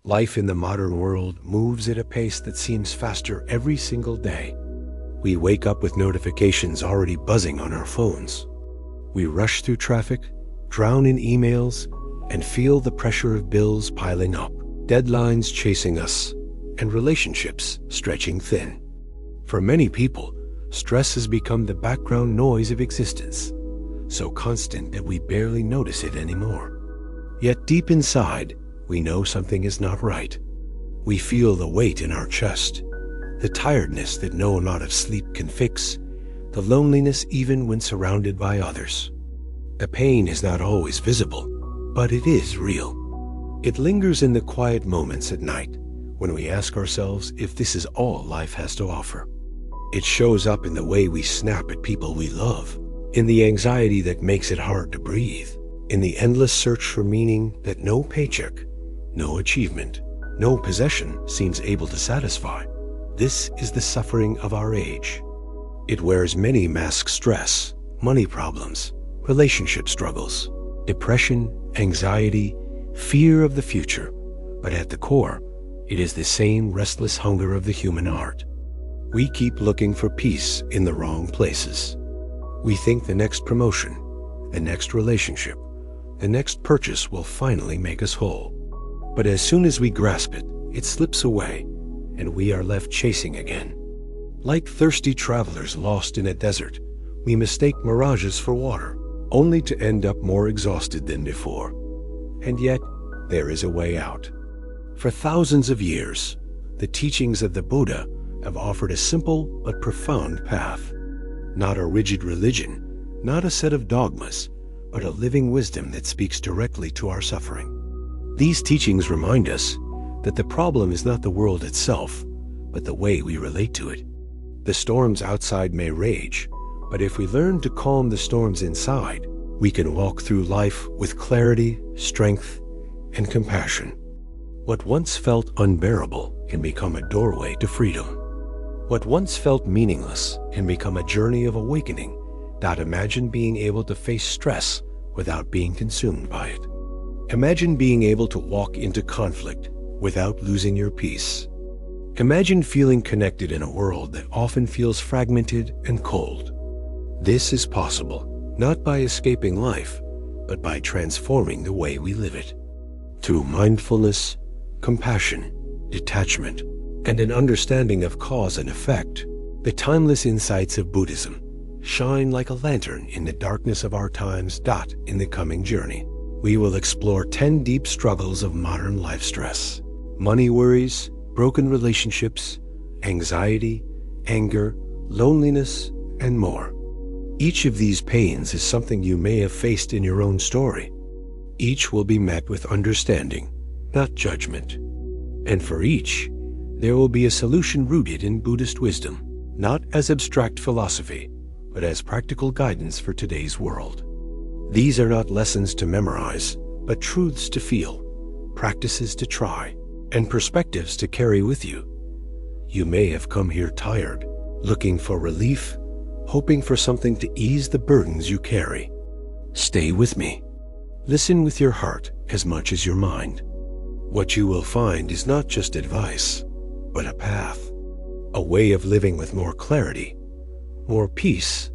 Life in the modern world moves at a pace that seems faster every single day. We wake up with notifications already buzzing on our phones. We rush through traffic, drown in emails, and feel the pressure of bills piling up, deadlines chasing us, and relationships stretching thin. For many people, stress has become the background noise of existence, so constant that we barely notice it anymore. Yet deep inside, we know something is not right. We feel the weight in our chest, the tiredness that no amount of sleep can fix, the loneliness even when surrounded by others. The pain is not always visible, but it is real. It lingers in the quiet moments at night when we ask ourselves if this is all life has to offer. It shows up in the way we snap at people we love, in the anxiety that makes it hard to breathe, in the endless search for meaning that no paycheck, no achievement, no possession seems able to satisfy. This is the suffering of our age. It wears many masks: stress, money problems, relationship struggles, depression, anxiety, fear of the future. But at the core, it is the same restless hunger of the human heart. We keep looking for peace in the wrong places. We think the next promotion, the next relationship, the next purchase will finally make us whole. But as soon as we grasp it, it slips away, and we are left chasing again. Like thirsty travelers lost in a desert, we mistake mirages for water, only to end up more exhausted than before. And yet, there is a way out. For thousands of years, the teachings of the Buddha have offered a simple but profound path. Not a rigid religion, not a set of dogmas, but a living wisdom that speaks directly to our suffering. These teachings remind us that the problem is not the world itself, but the way we relate to it. The storms outside may rage, but if we learn to calm the storms inside, we can walk through life with clarity, strength, and compassion. What once felt unbearable can become a doorway to freedom. What once felt meaningless can become a journey of awakening. Imagine being able to face stress without being consumed by it. Imagine being able to walk into conflict without losing your peace. Imagine feeling connected in a world that often feels fragmented and cold. This is possible, not by escaping life, but by transforming the way we live it. Through mindfulness, compassion, detachment, and an understanding of cause and effect, the timeless insights of Buddhism shine like a lantern in the darkness of our times. In the coming journey, we will explore 10 deep struggles of modern life stress: money worries, broken relationships, anxiety, anger, loneliness, and more. Each of these pains is something you may have faced in your own story. Each will be met with understanding, not judgment. And for each, there will be a solution rooted in Buddhist wisdom, not as abstract philosophy, but as practical guidance for today's world. These are not lessons to memorize, but truths to feel, practices to try, and perspectives to carry with you. You may have come here tired, looking for relief, hoping for something to ease the burdens you carry. Stay with me. Listen with your heart as much as your mind. What you will find is not just advice, but a path, a way of living with more clarity, more peace,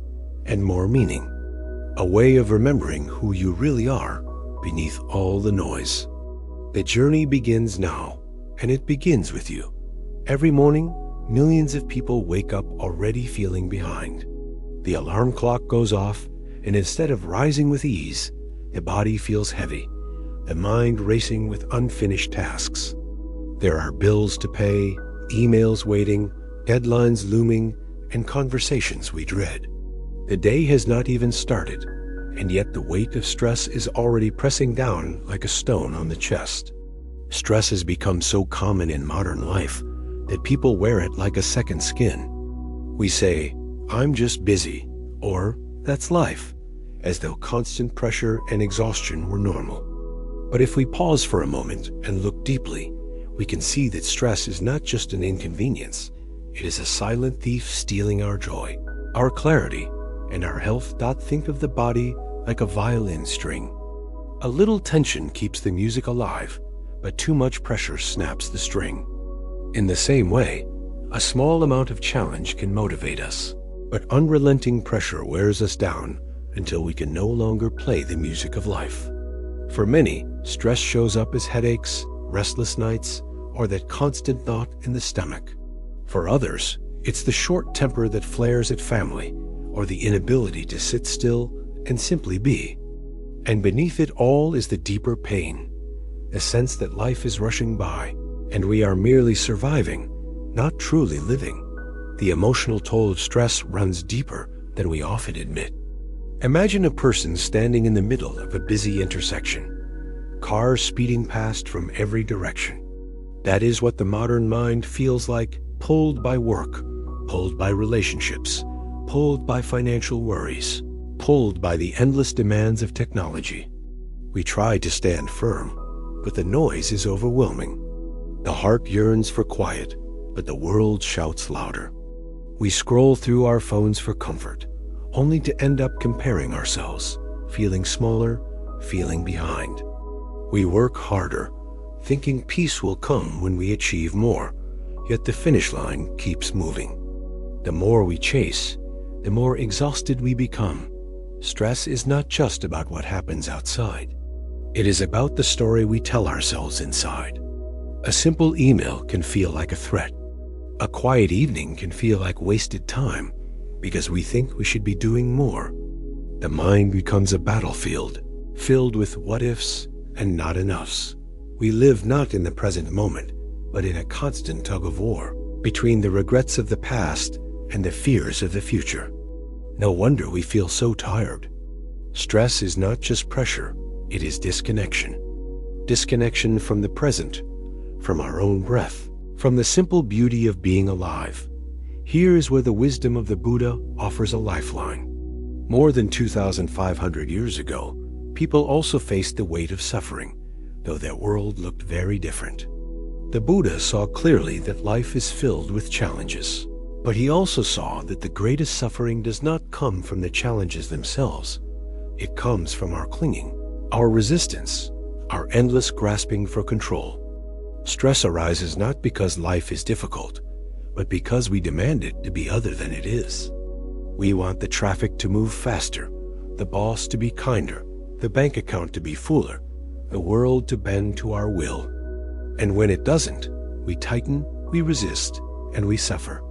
and more meaning. A way of remembering who you really are beneath all the noise. The journey begins now, and it begins with you. Every morning, millions of people wake up already feeling behind. The alarm clock goes off, and instead of rising with ease, the body feels heavy, the mind racing with unfinished tasks. There are bills to pay, emails waiting, deadlines looming, and conversations we dread. The day has not even started, and yet the weight of stress is already pressing down like a stone on the chest. Stress has become so common in modern life that people wear it like a second skin. We say, "I'm just busy," or "that's life," as though constant pressure and exhaustion were normal. But if we pause for a moment and look deeply, we can see that stress is not just an inconvenience. It is a silent thief stealing our joy, our clarity, and our health. Think of the body like a violin string. A little tension keeps the music alive, but too much pressure snaps the string. In the same way, a small amount of challenge can motivate us, but unrelenting pressure wears us down until we can no longer play the music of life. For many, stress shows up as headaches, restless nights, or that constant thought in the stomach. For others, it's the short temper that flares at family, or the inability to sit still and simply be. And beneath it all is the deeper pain, a sense that life is rushing by, and we are merely surviving, not truly living. The emotional toll of stress runs deeper than we often admit. Imagine a person standing in the middle of a busy intersection, cars speeding past from every direction. That is what the modern mind feels like, pulled by work, pulled by relationships, pulled by financial worries, pulled by the endless demands of technology. We try to stand firm, but the noise is overwhelming. The heart yearns for quiet, but the world shouts louder. We scroll through our phones for comfort, only to end up comparing ourselves, feeling smaller, feeling behind. We work harder, thinking peace will come when we achieve more, yet the finish line keeps moving. The more we chase, the more exhausted we become. Stress is not just about what happens outside. It is about the story we tell ourselves inside. A simple email can feel like a threat. A quiet evening can feel like wasted time because we think we should be doing more. The mind becomes a battlefield filled with what-ifs and not enoughs. We live not in the present moment, but in a constant tug-of-war between the regrets of the past and the fears of the future. No wonder we feel so tired. Stress is not just pressure, it is disconnection. Disconnection from the present, from our own breath, from the simple beauty of being alive. Here is where the wisdom of the Buddha offers a lifeline. More than 2,500 years ago, people also faced the weight of suffering, though their world looked very different. The Buddha saw clearly that life is filled with challenges, but he also saw that the greatest suffering does not come from the challenges themselves. It comes from our clinging, our resistance, our endless grasping for control. Stress arises not because life is difficult, but because we demand it to be other than it is. We want the traffic to move faster, the boss to be kinder, the bank account to be fuller, the world to bend to our will. And when it doesn't, we tighten, we resist, and we suffer.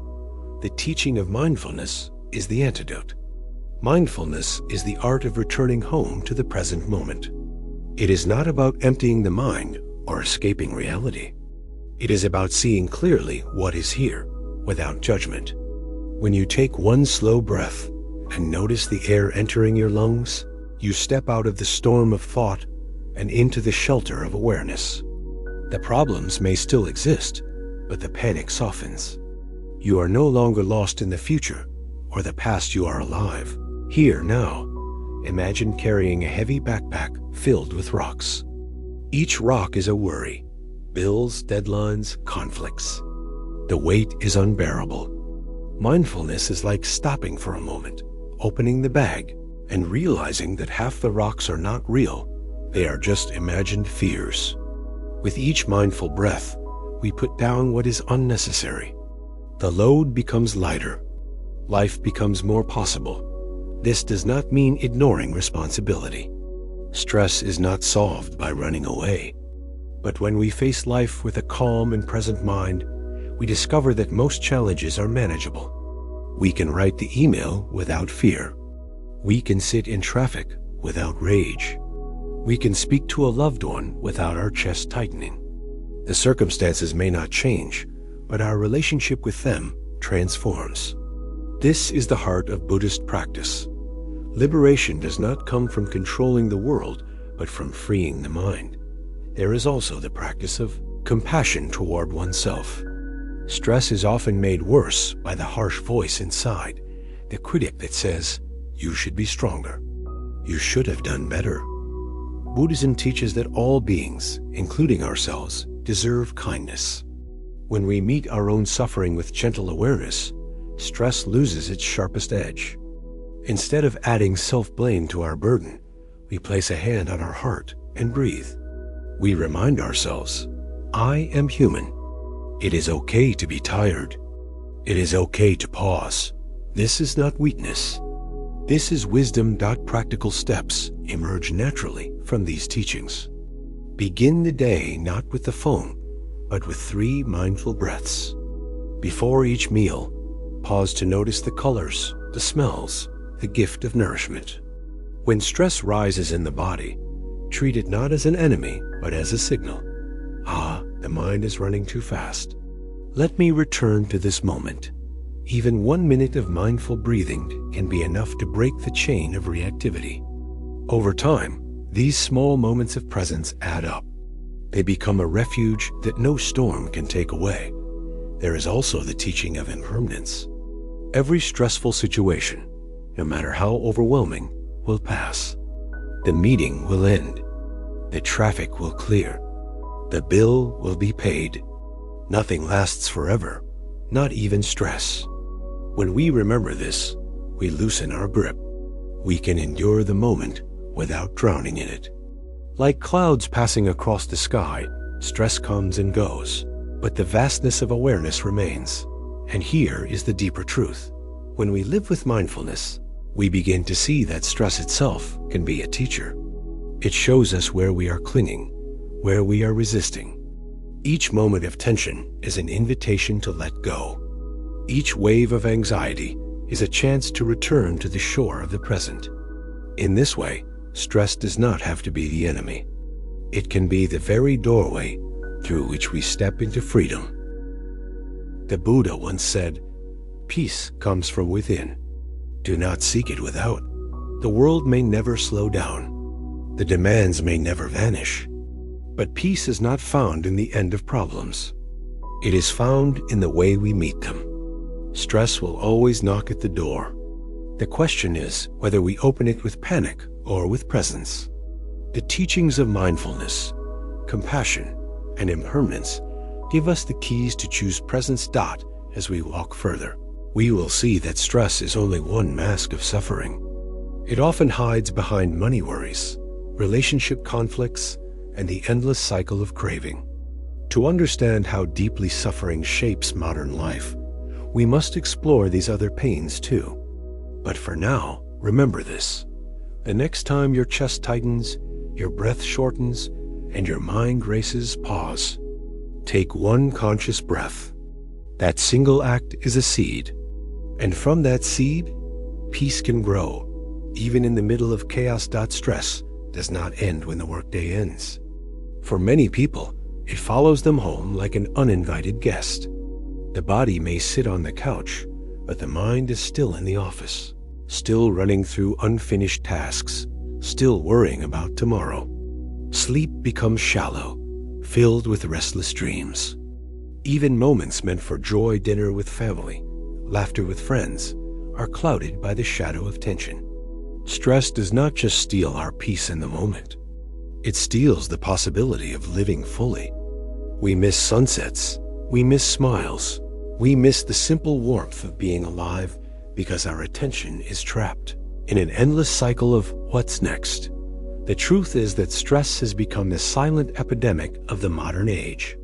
The teaching of mindfulness is the antidote. Mindfulness is the art of returning home to the present moment. It is not about emptying the mind or escaping reality. It is about seeing clearly what is here, without judgment. When you take one slow breath and notice the air entering your lungs, you step out of the storm of thought and into the shelter of awareness. The problems may still exist, but the panic softens. You are no longer lost in the future or the past. You are alive, here now. Imagine carrying a heavy backpack filled with rocks. Each rock is a worry, bills, deadlines, conflicts. The weight is unbearable. Mindfulness is like stopping for a moment, opening the bag, and realizing that half the rocks are not real. They are just imagined fears. With each mindful breath, we put down what is unnecessary. The load becomes lighter. Life becomes more possible. This does not mean ignoring responsibility. Stress is not solved by running away. But when we face life with a calm and present mind, we discover that most challenges are manageable. We can write the email without fear. We can sit in traffic without rage. We can speak to a loved one without our chest tightening. The circumstances may not change, but our relationship with them transforms. This is the heart of Buddhist practice. Liberation does not come from controlling the world, but from freeing the mind. There is also the practice of compassion toward oneself. Stress is often made worse by the harsh voice inside, the critic that says, "You should be stronger. You should have done better." Buddhism teaches that all beings, including ourselves, deserve kindness. When we meet our own suffering with gentle awareness, stress loses its sharpest edge. Instead of adding self-blame to our burden, we place a hand on our heart and breathe. We remind ourselves, I am human. It is okay to be tired. It is okay to pause. This is not weakness. This is wisdom. Practical steps emerge naturally from these teachings. Begin the day not with the phone, but with 3 mindful breaths. Before each meal, pause to notice the colors, the smells, the gift of nourishment. When stress rises in the body, treat it not as an enemy, but as a signal. The mind is running too fast. Let me return to this moment. Even 1 minute of mindful breathing can be enough to break the chain of reactivity. Over time, these small moments of presence add up. They become a refuge that no storm can take away. There is also the teaching of impermanence. Every stressful situation, no matter how overwhelming, will pass. The meeting will end. The traffic will clear. The bill will be paid. Nothing lasts forever, not even stress. When we remember this, we loosen our grip. We can endure the moment without drowning in it. Like clouds passing across the sky, stress comes and goes, but the vastness of awareness remains. And here is the deeper truth. When we live with mindfulness, we begin to see that stress itself can be a teacher. It shows us where we are clinging, where we are resisting. Each moment of tension is an invitation to let go. Each wave of anxiety is a chance to return to the shore of the present. In this way, stress does not have to be the enemy. It can be the very doorway through which we step into freedom. The Buddha once said, "Peace comes from within. Do not seek it without. The world may never slow down. The demands may never vanish. But peace is not found in the end of problems. It is found in the way we meet them. Stress will always knock at the door. The question is whether we open it with panic or with presence." The teachings of mindfulness, compassion, and impermanence give us the keys to choose presence. As we walk further, we will see that stress is only one mask of suffering. It often hides behind money worries, relationship conflicts, and the endless cycle of craving. To understand how deeply suffering shapes modern life, we must explore these other pains too. But for now, remember this. The next time your chest tightens, your breath shortens, and your mind races, pause. Take one conscious breath. That single act is a seed. And from that seed, peace can grow, even in the middle of chaos. Stress does not end when the workday ends. For many people, it follows them home like an uninvited guest. The body may sit on the couch, but the mind is still in the office, still running through unfinished tasks, still worrying about tomorrow. Sleep becomes shallow, filled with restless dreams. Even moments meant for joy, dinner with family, laughter with friends, are clouded by the shadow of tension. Stress does not just steal our peace in the moment. It steals the possibility of living fully. We miss sunsets, we miss smiles, we miss the simple warmth of being alive because our attention is trapped in an endless cycle of what's next. The truth is that stress has become the silent epidemic of the modern age.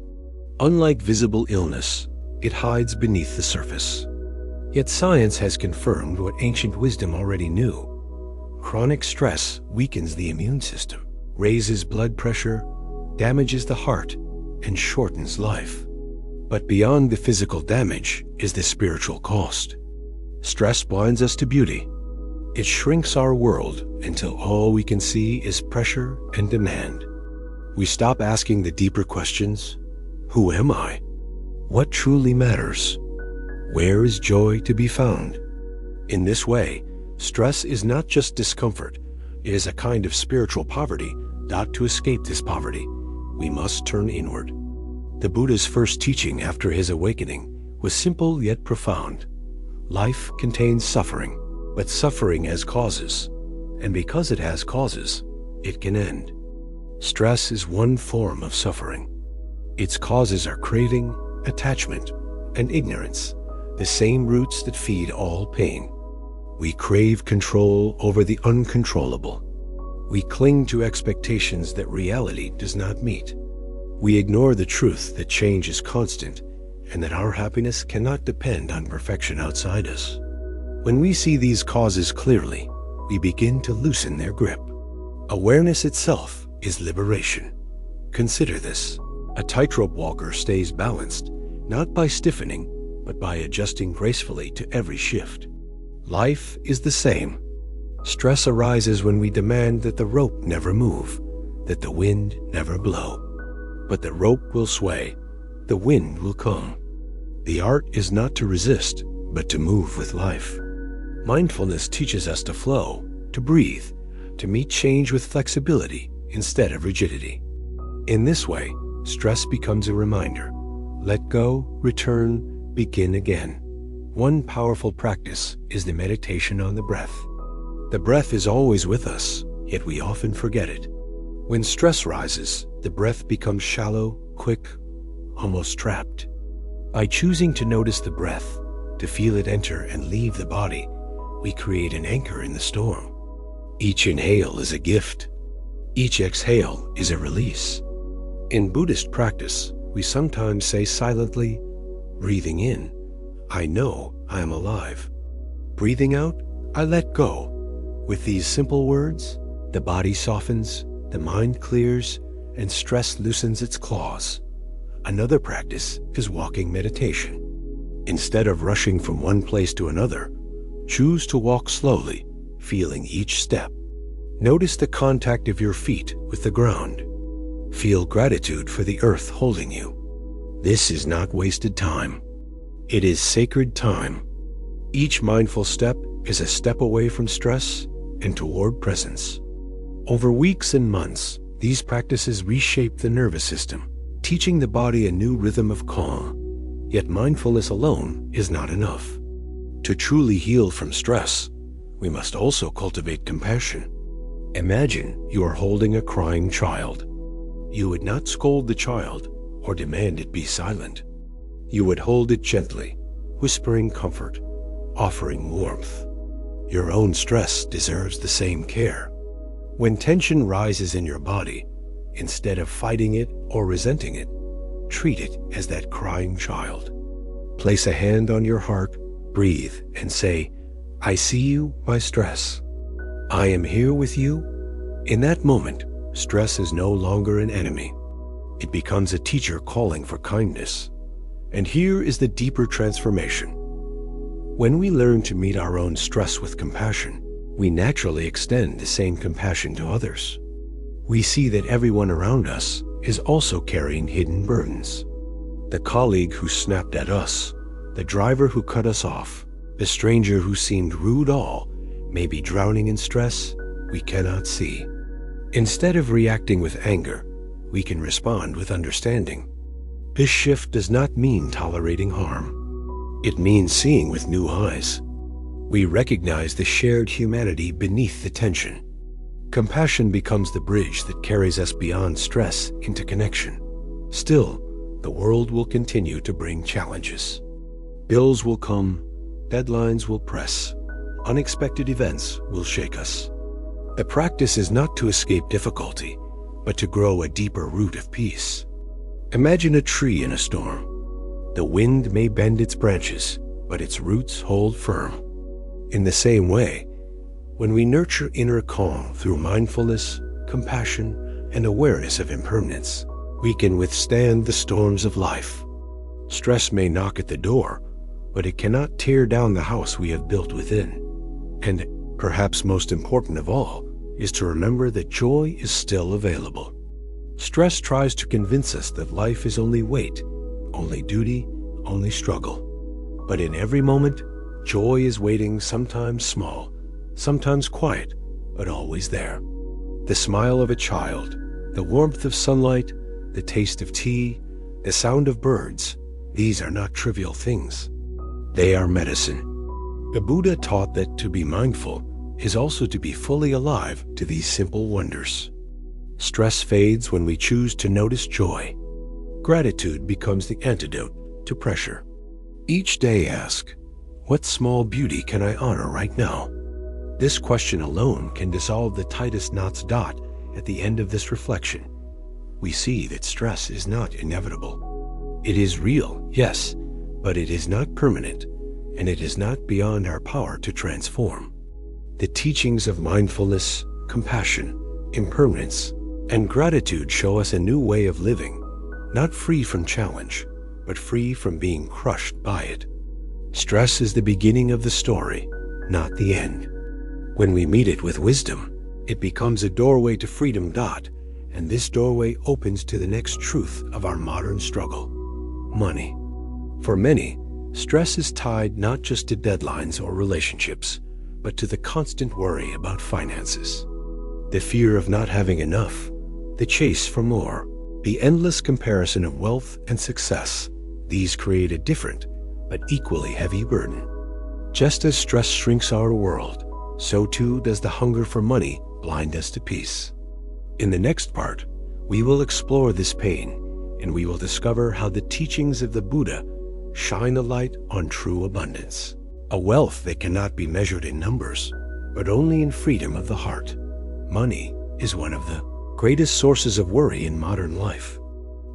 Unlike visible illness, it hides beneath the surface. Yet science has confirmed what ancient wisdom already knew. Chronic stress weakens the immune system, raises blood pressure, damages the heart, and shortens life. But beyond the physical damage is the spiritual cost. Stress blinds us to beauty. It shrinks our world until all we can see is pressure and demand. We stop asking the deeper questions. Who am I? What truly matters? Where is joy to be found? In this way, stress is not just discomfort. It is a kind of spiritual poverty. To escape this poverty, we must turn inward. The Buddha's first teaching after his awakening was simple yet profound. Life contains suffering, but suffering has causes, and because it has causes, it can end. Stress is one form of suffering. Its causes are craving, attachment, and ignorance, the same roots that feed all pain. We crave control over the uncontrollable. We cling to expectations that reality does not meet. We ignore the truth that change is constant and that our happiness cannot depend on perfection outside us. When we see these causes clearly, we begin to loosen their grip. Awareness itself is liberation. Consider this. A tightrope walker stays balanced, not by stiffening, but by adjusting gracefully to every shift. Life is the same. Stress arises when we demand that the rope never move, that the wind never blow. But the rope will sway, the wind will come. The art is not to resist, but to move with life. Mindfulness teaches us to flow, to breathe, to meet change with flexibility instead of rigidity. In this way, stress becomes a reminder. Let go, return, begin again. One powerful practice is the meditation on the breath. The breath is always with us, yet we often forget it. When stress rises, the breath becomes shallow, quick, almost trapped. By choosing to notice the breath, to feel it enter and leave the body, we create an anchor in the storm. Each inhale is a gift. Each exhale is a release. In Buddhist practice, we sometimes say silently, breathing in, I know I am alive. Breathing out, I let go. With these simple words, the body softens, the mind clears, and stress loosens its claws. Another practice is walking meditation. Instead of rushing from one place to another, choose to walk slowly, feeling each step. Notice the contact of your feet with the ground. Feel gratitude for the earth holding you. This is not wasted time. It is sacred time. Each mindful step is a step away from stress and toward presence. Over weeks and months, these practices reshape the nervous system, teaching the body a new rhythm of calm. Yet mindfulness alone is not enough. To truly heal from stress, we must also cultivate compassion. Imagine you are holding a crying child. You would not scold the child or demand it be silent. You would hold it gently, whispering comfort, offering warmth. Your own stress deserves the same care. When tension rises in your body, instead of fighting it or resenting it, treat it as that crying child. Place a hand on your heart, breathe, and say, I see you, my stress. I am here with you. In that moment, stress is no longer an enemy. It becomes a teacher calling for kindness. And here is the deeper transformation. When we learn to meet our own stress with compassion, we naturally extend the same compassion to others. We see that everyone around us is also carrying hidden burdens. The colleague who snapped at us, the driver who cut us off, the stranger who seemed rude all may be drowning in stress we cannot see. Instead of reacting with anger, we can respond with understanding. This shift does not mean tolerating harm. It means seeing with new eyes. We recognize the shared humanity beneath the tension. Compassion becomes the bridge that carries us beyond stress into connection. Still, the world will continue to bring challenges. Bills will come, deadlines will press, unexpected events will shake us. The practice is not to escape difficulty, but to grow a deeper root of peace. Imagine a tree in a storm. The wind may bend its branches, but its roots hold firm. In the same way, when we nurture inner calm through mindfulness, compassion, and awareness of impermanence, we can withstand the storms of life. Stress may knock at the door, but it cannot tear down the house we have built within. And perhaps most important of all is to remember that joy is still available. Stress tries to convince us that life is only weight, only duty, only struggle. But in every moment, joy is waiting, sometimes small, sometimes quiet, but always there. The smile of a child, the warmth of sunlight, the taste of tea, the sound of birds, these are not trivial things. They are medicine. The Buddha taught that to be mindful is also to be fully alive to these simple wonders. Stress fades when we choose to notice joy. Gratitude becomes the antidote to pressure. Each day ask, what small beauty can I honor right now? This question alone can dissolve the tightest knots. At the end of this reflection, we see that stress is not inevitable. It is real, yes, but it is not permanent, and it is not beyond our power to transform. The teachings of mindfulness, compassion, impermanence, and gratitude show us a new way of living, not free from challenge, but free from being crushed by it. Stress is the beginning of the story, not the end. When we meet it with wisdom, it becomes a doorway to freedom. And this doorway opens to the next truth of our modern struggle: money. For many, stress is tied not just to deadlines or relationships, but to the constant worry about finances. The fear of not having enough, the chase for more, the endless comparison of wealth and success. These create a different, but equally heavy burden. Just as stress shrinks our world, so too does the hunger for money blind us to peace. In the next part, we will explore this pain, and we will discover how the teachings of the Buddha shine a light on true abundance, a wealth that cannot be measured in numbers, but only in freedom of the heart. Money is one of the greatest sources of worry in modern life.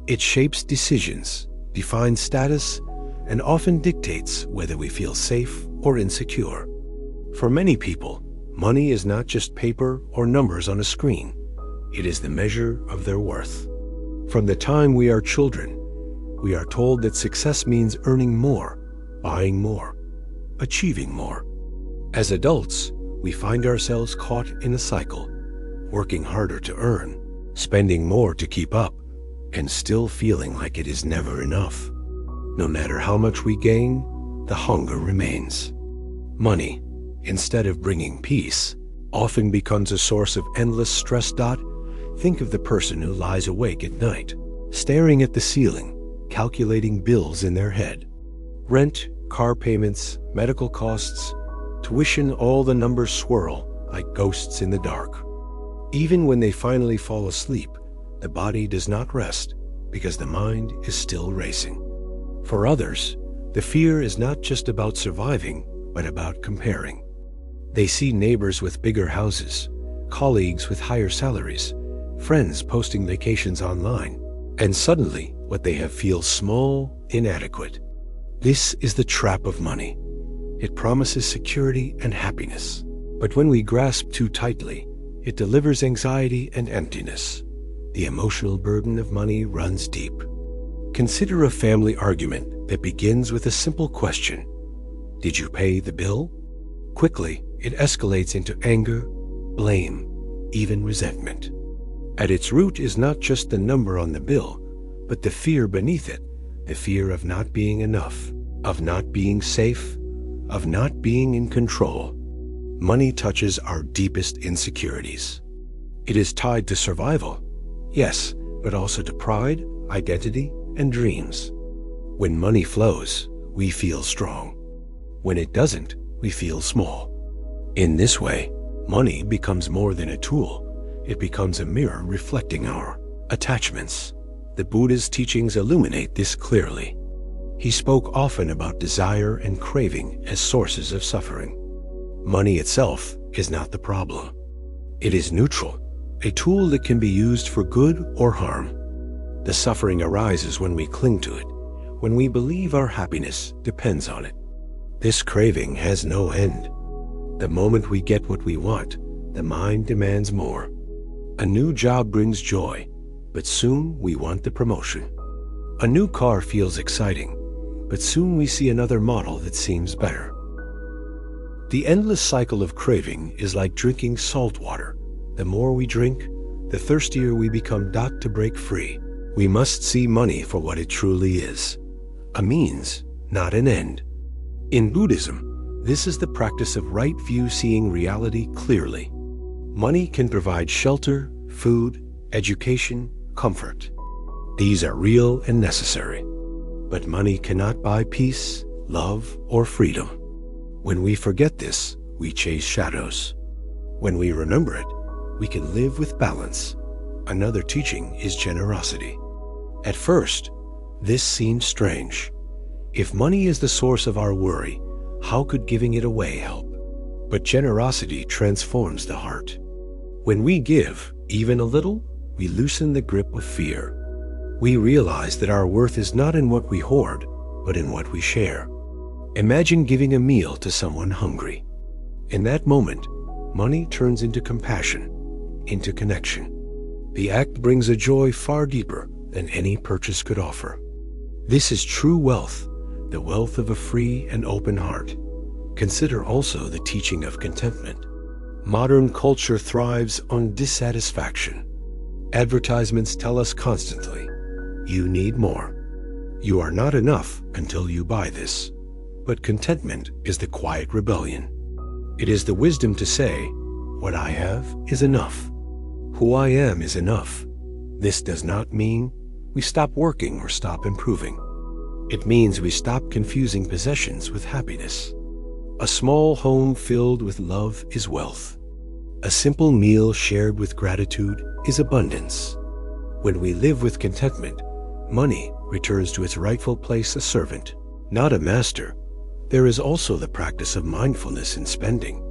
It shapes decisions, defines status, and often dictates whether we feel safe or insecure. For many people, money is not just paper or numbers on a screen. It is the measure of their worth. From the time we are children, we are told that success means earning more, buying more, achieving more. As adults, we find ourselves caught in a cycle, working harder to earn, spending more to keep up, and still feeling like it is never enough. No matter how much we gain, the hunger remains. Money, instead of bringing peace, often becomes a source of endless stress. Think of the person who lies awake at night, staring at the ceiling, calculating bills in their head. Rent, car payments, medical costs, tuition, all the numbers swirl like ghosts in the dark. Even when they finally fall asleep, the body does not rest because the mind is still racing. For others, the fear is not just about surviving, but about comparing. They see neighbors with bigger houses, colleagues with higher salaries, friends posting vacations online, and suddenly what they have feels small, inadequate. This is the trap of money. It promises security and happiness, but when we grasp too tightly, it delivers anxiety and emptiness. The emotional burden of money runs deep. Consider a family argument that begins with a simple question: did you pay the bill? Quickly, it escalates into anger, blame, even resentment. At its root is not just the number on the bill, but the fear beneath it, the fear of not being enough, of not being safe, of not being in control. Money touches our deepest insecurities. It is tied to survival, yes, but also to pride, identity, and dreams. When money flows, we feel strong. When it doesn't, we feel small. In this way, money becomes more than a tool. It becomes a mirror reflecting our attachments. The Buddha's teachings illuminate this clearly. He spoke often about desire and craving as sources of suffering. Money itself is not the problem. It is neutral, a tool that can be used for good or harm. The suffering arises when we cling to it, when we believe our happiness depends on it. This craving has no end. The moment we get what we want, the mind demands more. A new job brings joy, but soon we want the promotion. A new car feels exciting, but soon we see another model that seems better. The endless cycle of craving is like drinking salt water. The more we drink, the thirstier we become. To break free, we must see money for what it truly is: a means, not an end. In Buddhism, this is the practice of right view, seeing reality clearly. Money can provide shelter, food, education, comfort. These are real and necessary. But money cannot buy peace, love, or freedom. When we forget this, we chase shadows. When we remember it, we can live with balance. Another teaching is generosity. At first, this seems strange. If money is the source of our worry, how could giving it away help? But generosity transforms the heart. When we give, even a little, we loosen the grip of fear. We realize that our worth is not in what we hoard, but in what we share. Imagine giving a meal to someone hungry. In that moment, money turns into compassion, into connection. The act brings a joy far deeper than any purchase could offer. This is true wealth, the wealth of a free and open heart. Consider also the teaching of contentment. Modern culture thrives on dissatisfaction. Advertisements tell us constantly, you need more. You are not enough until you buy this. But contentment is the quiet rebellion. It is the wisdom to say, what I have is enough. Who I am is enough. This does not mean we stop working or stop improving. It means we stop confusing possessions with happiness. A small home filled with love is wealth. A simple meal shared with gratitude is abundance. When we live with contentment, money returns to its rightful place a servant, not a master. There is also the practice of mindfulness in spending.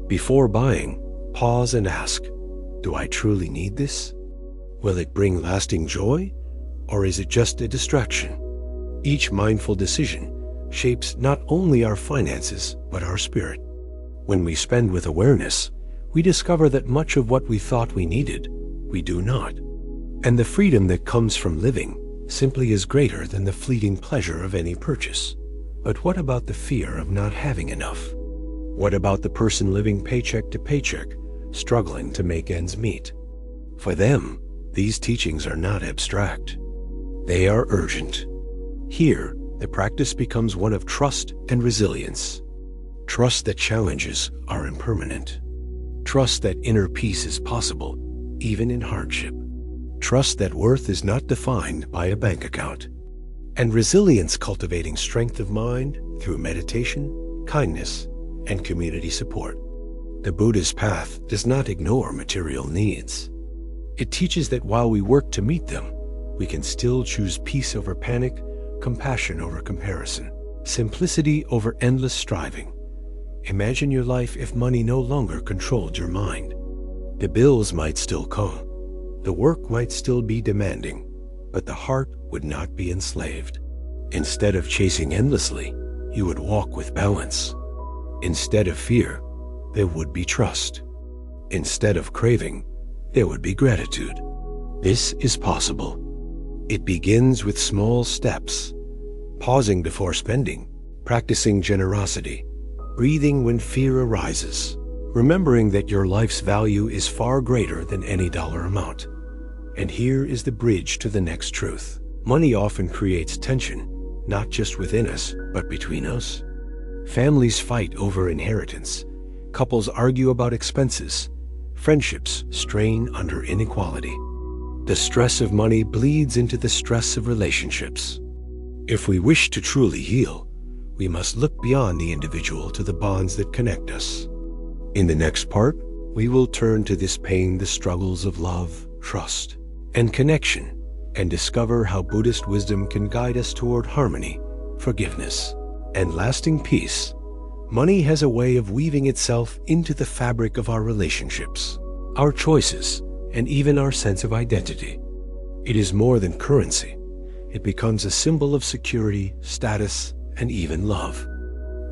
Before buying, pause and ask, do I truly need this? Will it bring lasting joy, or is it just a distraction? Each mindful decision shapes not only our finances, but our spirit. When we spend with awareness, we discover that much of what we thought we needed, we do not. And the freedom that comes from living simply is greater than the fleeting pleasure of any purchase. But what about the fear of not having enough? What about the person living paycheck to paycheck, struggling to make ends meet? For them, these teachings are not abstract. They are urgent. Here, the practice becomes one of trust and resilience. Trust that challenges are impermanent. Trust that inner peace is possible, even in hardship. Trust that worth is not defined by a bank account. And resilience cultivating strength of mind through meditation, kindness, and community support. The Buddhist path does not ignore material needs. It teaches that while we work to meet them, we can still choose peace over panic, compassion over comparison, simplicity over endless striving. Imagine your life if money no longer controlled your mind. The bills might still come, the work might still be demanding, but the heart would not be enslaved. Instead of chasing endlessly, you would walk with balance. Instead of fear, there would be trust. Instead of craving, there would be gratitude. This is possible. It begins with small steps, pausing before spending, practicing generosity, breathing when fear arises, remembering that your life's value is far greater than any dollar amount. And here is the bridge to the next truth. Money often creates tension, not just within us, but between us. Families fight over inheritance. Couples argue about expenses. Friendships strain under inequality. The stress of money bleeds into the stress of relationships. If we wish to truly heal, we must look beyond the individual to the bonds that connect us. In the next part, we will turn to this pain, the struggles of love, trust, and connection, and discover how Buddhist wisdom can guide us toward harmony, forgiveness, and lasting peace. Money has a way of weaving itself into the fabric of our relationships, our choices, and even our sense of identity. It is more than currency. It becomes a symbol of security, status, and even love.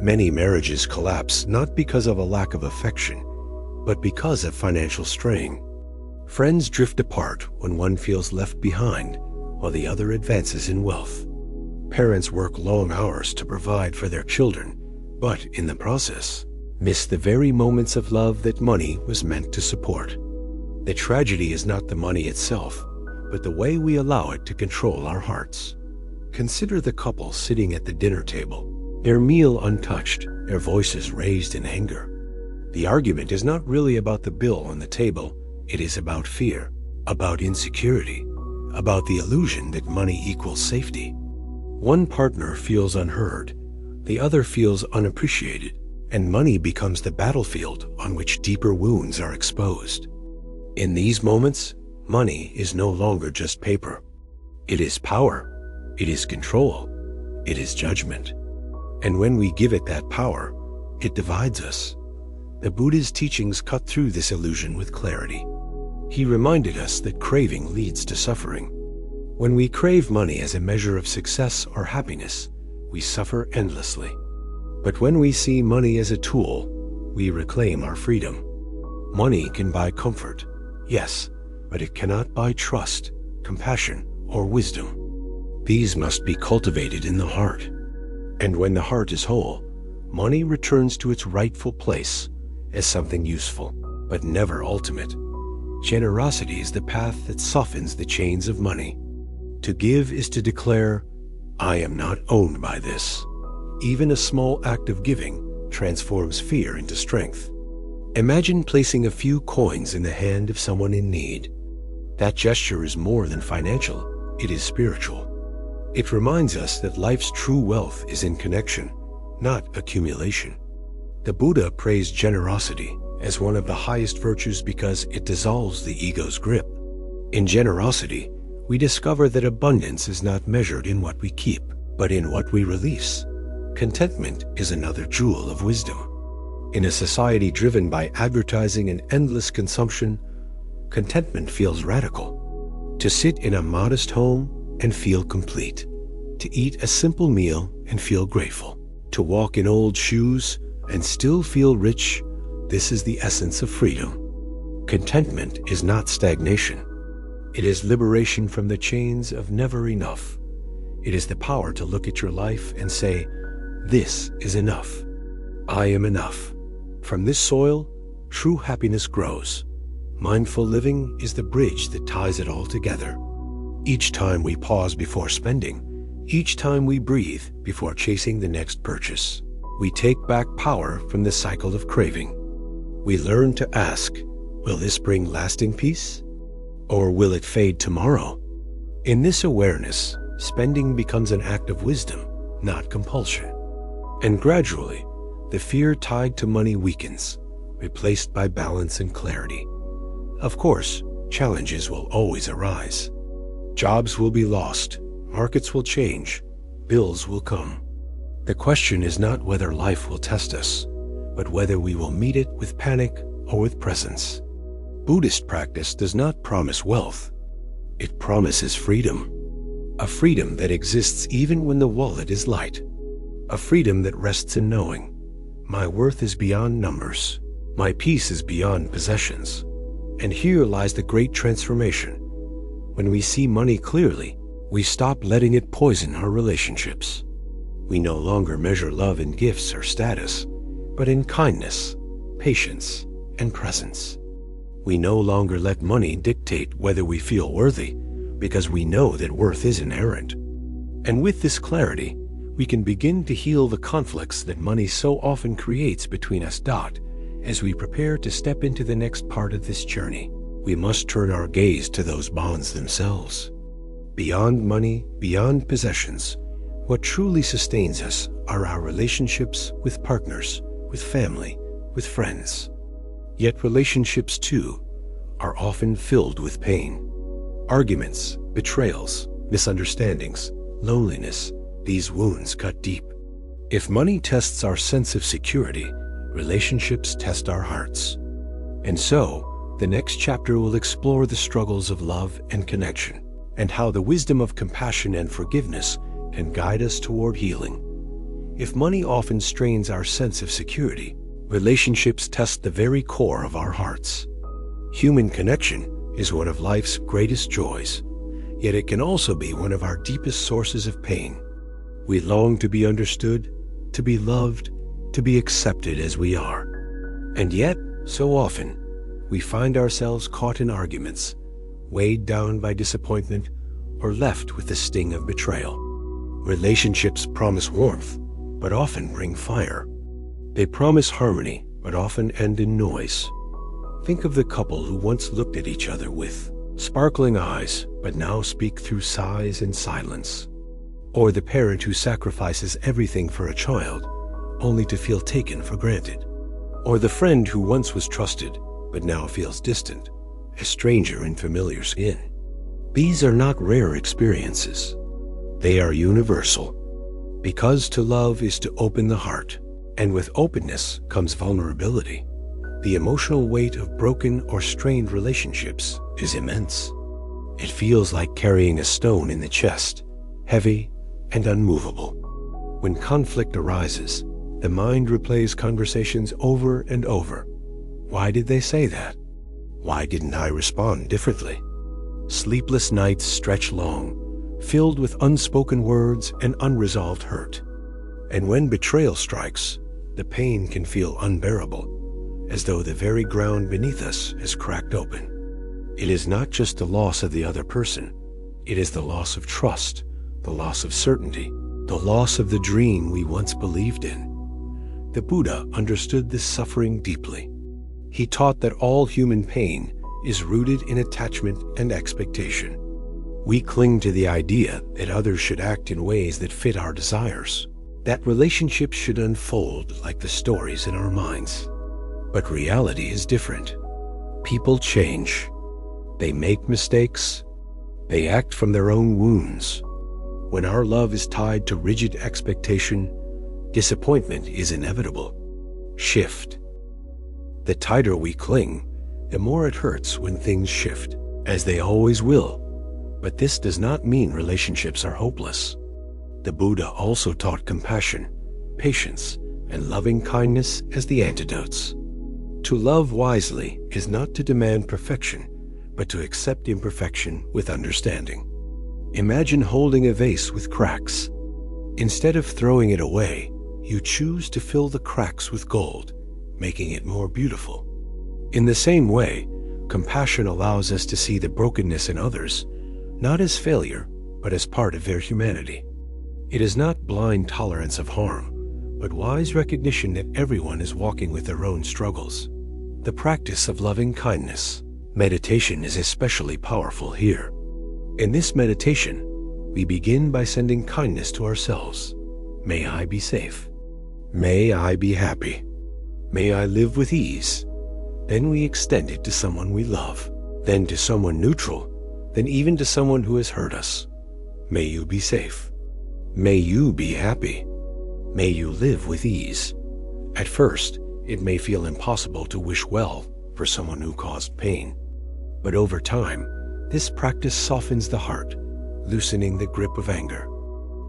Many marriages collapse not because of a lack of affection, but because of financial strain. Friends drift apart when one feels left behind while the other advances in wealth. Parents work long hours to provide for their children, but in the process, miss the very moments of love that money was meant to support. The tragedy is not the money itself, but the way we allow it to control our hearts. Consider the couple sitting at the dinner table, their meal untouched, their voices raised in anger. The argument is not really about the bill on the table. It is about fear, about insecurity, about the illusion that money equals safety. One partner feels unheard, the other feels unappreciated, and money becomes the battlefield on which deeper wounds are exposed. In these moments, money is no longer just paper. It is power, it is control, it is judgment. And when we give it that power, it divides us. The Buddha's teachings cut through this illusion with clarity. He reminded us that craving leads to suffering. When we crave money as a measure of success or happiness, we suffer endlessly. But when we see money as a tool, we reclaim our freedom. Money can buy comfort, yes, but it cannot buy trust, compassion, or wisdom. These must be cultivated in the heart. And when the heart is whole, money returns to its rightful place as something useful, but never ultimate. Generosity is the path that softens the chains of money. To give is to declare, I am not owned by this. Even a small act of giving transforms fear into strength. Imagine placing a few coins in the hand of someone in need. That gesture is more than financial, it is spiritual. It reminds us that life's true wealth is in connection, not accumulation. The Buddha praised generosity as one of the highest virtues because it dissolves the ego's grip. In generosity, we discover that abundance is not measured in what we keep, but in what we release. Contentment is another jewel of wisdom. In a society driven by advertising and endless consumption, contentment feels radical. To sit in a modest home and feel complete. To eat a simple meal and feel grateful. To walk in old shoes and still feel rich. This is the essence of freedom. Contentment is not stagnation. It is liberation from the chains of never enough. It is the power to look at your life and say, this is enough. I am enough. From this soil, true happiness grows. Mindful living is the bridge that ties it all together. Each time we pause before spending, each time we breathe before chasing the next purchase, we take back power from the cycle of craving. We learn to ask, will this bring lasting peace? Or will it fade tomorrow? In this awareness, spending becomes an act of wisdom, not compulsion. And gradually, the fear tied to money weakens, replaced by balance and clarity. Of course, challenges will always arise. Jobs will be lost, markets will change, bills will come. The question is not whether life will test us, but whether we will meet it with panic or with presence. Buddhist practice does not promise wealth. It promises freedom. A freedom that exists even when the wallet is light. A freedom that rests in knowing, my worth is beyond numbers. My peace is beyond possessions. And here lies the great transformation. When we see money clearly, we stop letting it poison our relationships. We no longer measure love in gifts or status, but in kindness, patience, and presence. We no longer let money dictate whether we feel worthy, because we know that worth is inherent. And with this clarity, we can begin to heal the conflicts that money so often creates between us. As we prepare to step into the next part of this journey, we must turn our gaze to those bonds themselves. Beyond money, beyond possessions, what truly sustains us are our relationships with partners, with family, with friends. Yet relationships, too, are often filled with pain. Arguments, betrayals, misunderstandings, loneliness, these wounds cut deep. If money tests our sense of security, relationships test our hearts. And so, the next chapter will explore the struggles of love and connection, and how the wisdom of compassion and forgiveness can guide us toward healing. If money often strains our sense of security, relationships test the very core of our hearts. Human connection is one of life's greatest joys, yet it can also be one of our deepest sources of pain. We long to be understood, to be loved, to be accepted as we are. And yet, so often, we find ourselves caught in arguments, weighed down by disappointment, or left with the sting of betrayal. Relationships promise warmth, but often bring fire. They promise harmony, but often end in noise. Think of the couple who once looked at each other with sparkling eyes, but now speak through sighs and silence. Or the parent who sacrifices everything for a child, only to feel taken for granted. Or the friend who once was trusted, but now feels distant, a stranger in familiar skin. These are not rare experiences. They are universal. Because to love is to open the heart, and with openness comes vulnerability. The emotional weight of broken or strained relationships is immense. It feels like carrying a stone in the chest, heavy and unmovable. When conflict arises, the mind replays conversations over and over. Why did they say that? Why didn't I respond differently? Sleepless nights stretch long, filled with unspoken words and unresolved hurt. And when betrayal strikes, the pain can feel unbearable, as though the very ground beneath us has cracked open. It is not just the loss of the other person. It is the loss of trust, the loss of certainty, the loss of the dream we once believed in. The Buddha understood this suffering deeply. He taught that all human pain is rooted in attachment and expectation. We cling to the idea that others should act in ways that fit our desires, that relationships should unfold like the stories in our minds. But reality is different. People change. They make mistakes. They act from their own wounds. When our love is tied to rigid expectation, disappointment is inevitable. Shift. The tighter we cling, the more it hurts when things shift, as they always will. But this does not mean relationships are hopeless. The Buddha also taught compassion, patience, and loving kindness as the antidotes. To love wisely is not to demand perfection, but to accept imperfection with understanding. Imagine holding a vase with cracks. Instead of throwing it away, you choose to fill the cracks with gold, making it more beautiful. In the same way, compassion allows us to see the brokenness in others, not as failure, but as part of their humanity. It is not blind tolerance of harm, but wise recognition that everyone is walking with their own struggles. The practice of loving kindness. Meditation is especially powerful here. In this meditation, we begin by sending kindness to ourselves. May I be safe. May I be happy. May I live with ease. Then we extend it to someone we love, then to someone neutral, then even to someone who has hurt us. May you be safe. May you be happy. May you live with ease. At first, it may feel impossible to wish well for someone who caused pain. But over time, this practice softens the heart, loosening the grip of anger.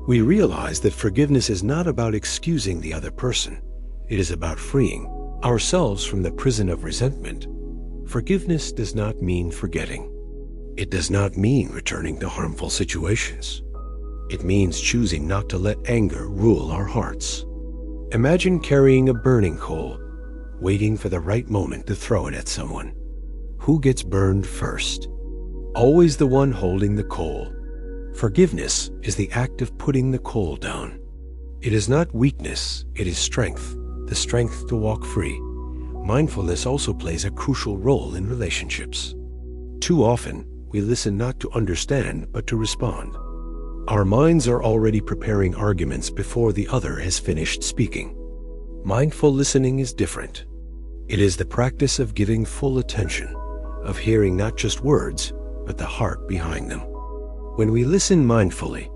We realize that forgiveness is not about excusing the other person. It is about freeing ourselves from the prison of resentment. Forgiveness does not mean forgetting. It does not mean returning to harmful situations. It means choosing not to let anger rule our hearts. Imagine carrying a burning coal, waiting for the right moment to throw it at someone. Who gets burned first? Always the one holding the coal. Forgiveness is the act of putting the coal down. It is not weakness, it is strength, the strength to walk free. Mindfulness also plays a crucial role in relationships. Too often, we listen not to understand, but to respond. Our minds are already preparing arguments before the other has finished speaking. Mindful listening is different. It is the practice of giving full attention, of hearing not just words, but the heart behind them. When we listen mindfully,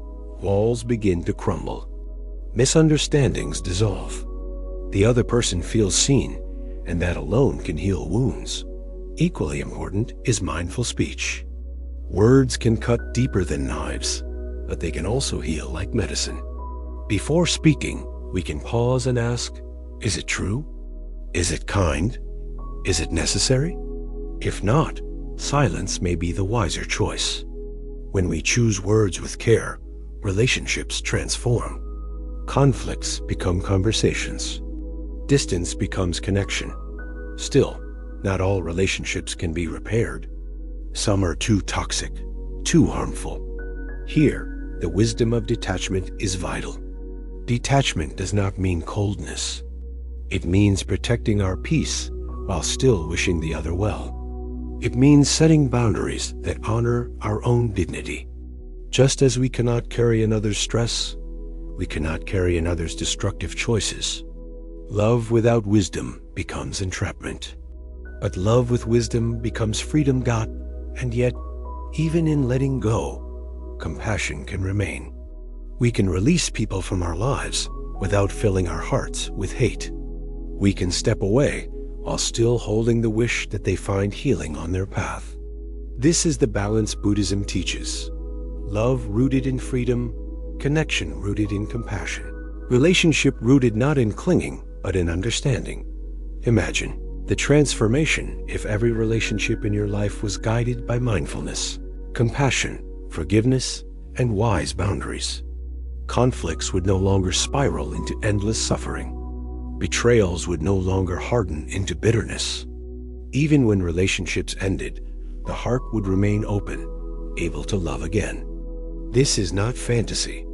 walls begin to crumble. Misunderstandings dissolve. The other person feels seen, and that alone can heal wounds. Equally important is mindful speech. Words can cut deeper than knives, but they can also heal like medicine. Before speaking, we can pause and ask, is it true? Is it kind? Is it necessary? If not, silence may be the wiser choice. When we choose words with care, relationships transform. Conflicts become conversations. Distance becomes connection. Still, not all relationships can be repaired. Some are too toxic, too harmful. Here, the wisdom of detachment is vital. Detachment does not mean coldness. It means protecting our peace while still wishing the other well. It means setting boundaries that honor our own dignity. Just as we cannot carry another's stress, we cannot carry another's destructive choices. Love without wisdom becomes entrapment. But love with wisdom becomes freedom got, and yet, even in letting go, compassion can remain. We can release people from our lives without filling our hearts with hate. We can step away while still holding the wish that they find healing on their path. This is the balance Buddhism teaches. Love rooted in freedom, connection rooted in compassion, relationship rooted not in clinging, but in understanding. Imagine the transformation if every relationship in your life was guided by mindfulness, compassion, forgiveness, and wise boundaries. Conflicts would no longer spiral into endless suffering. Betrayals would no longer harden into bitterness. Even when relationships ended, the heart would remain open, able to love again. This is not fantasy.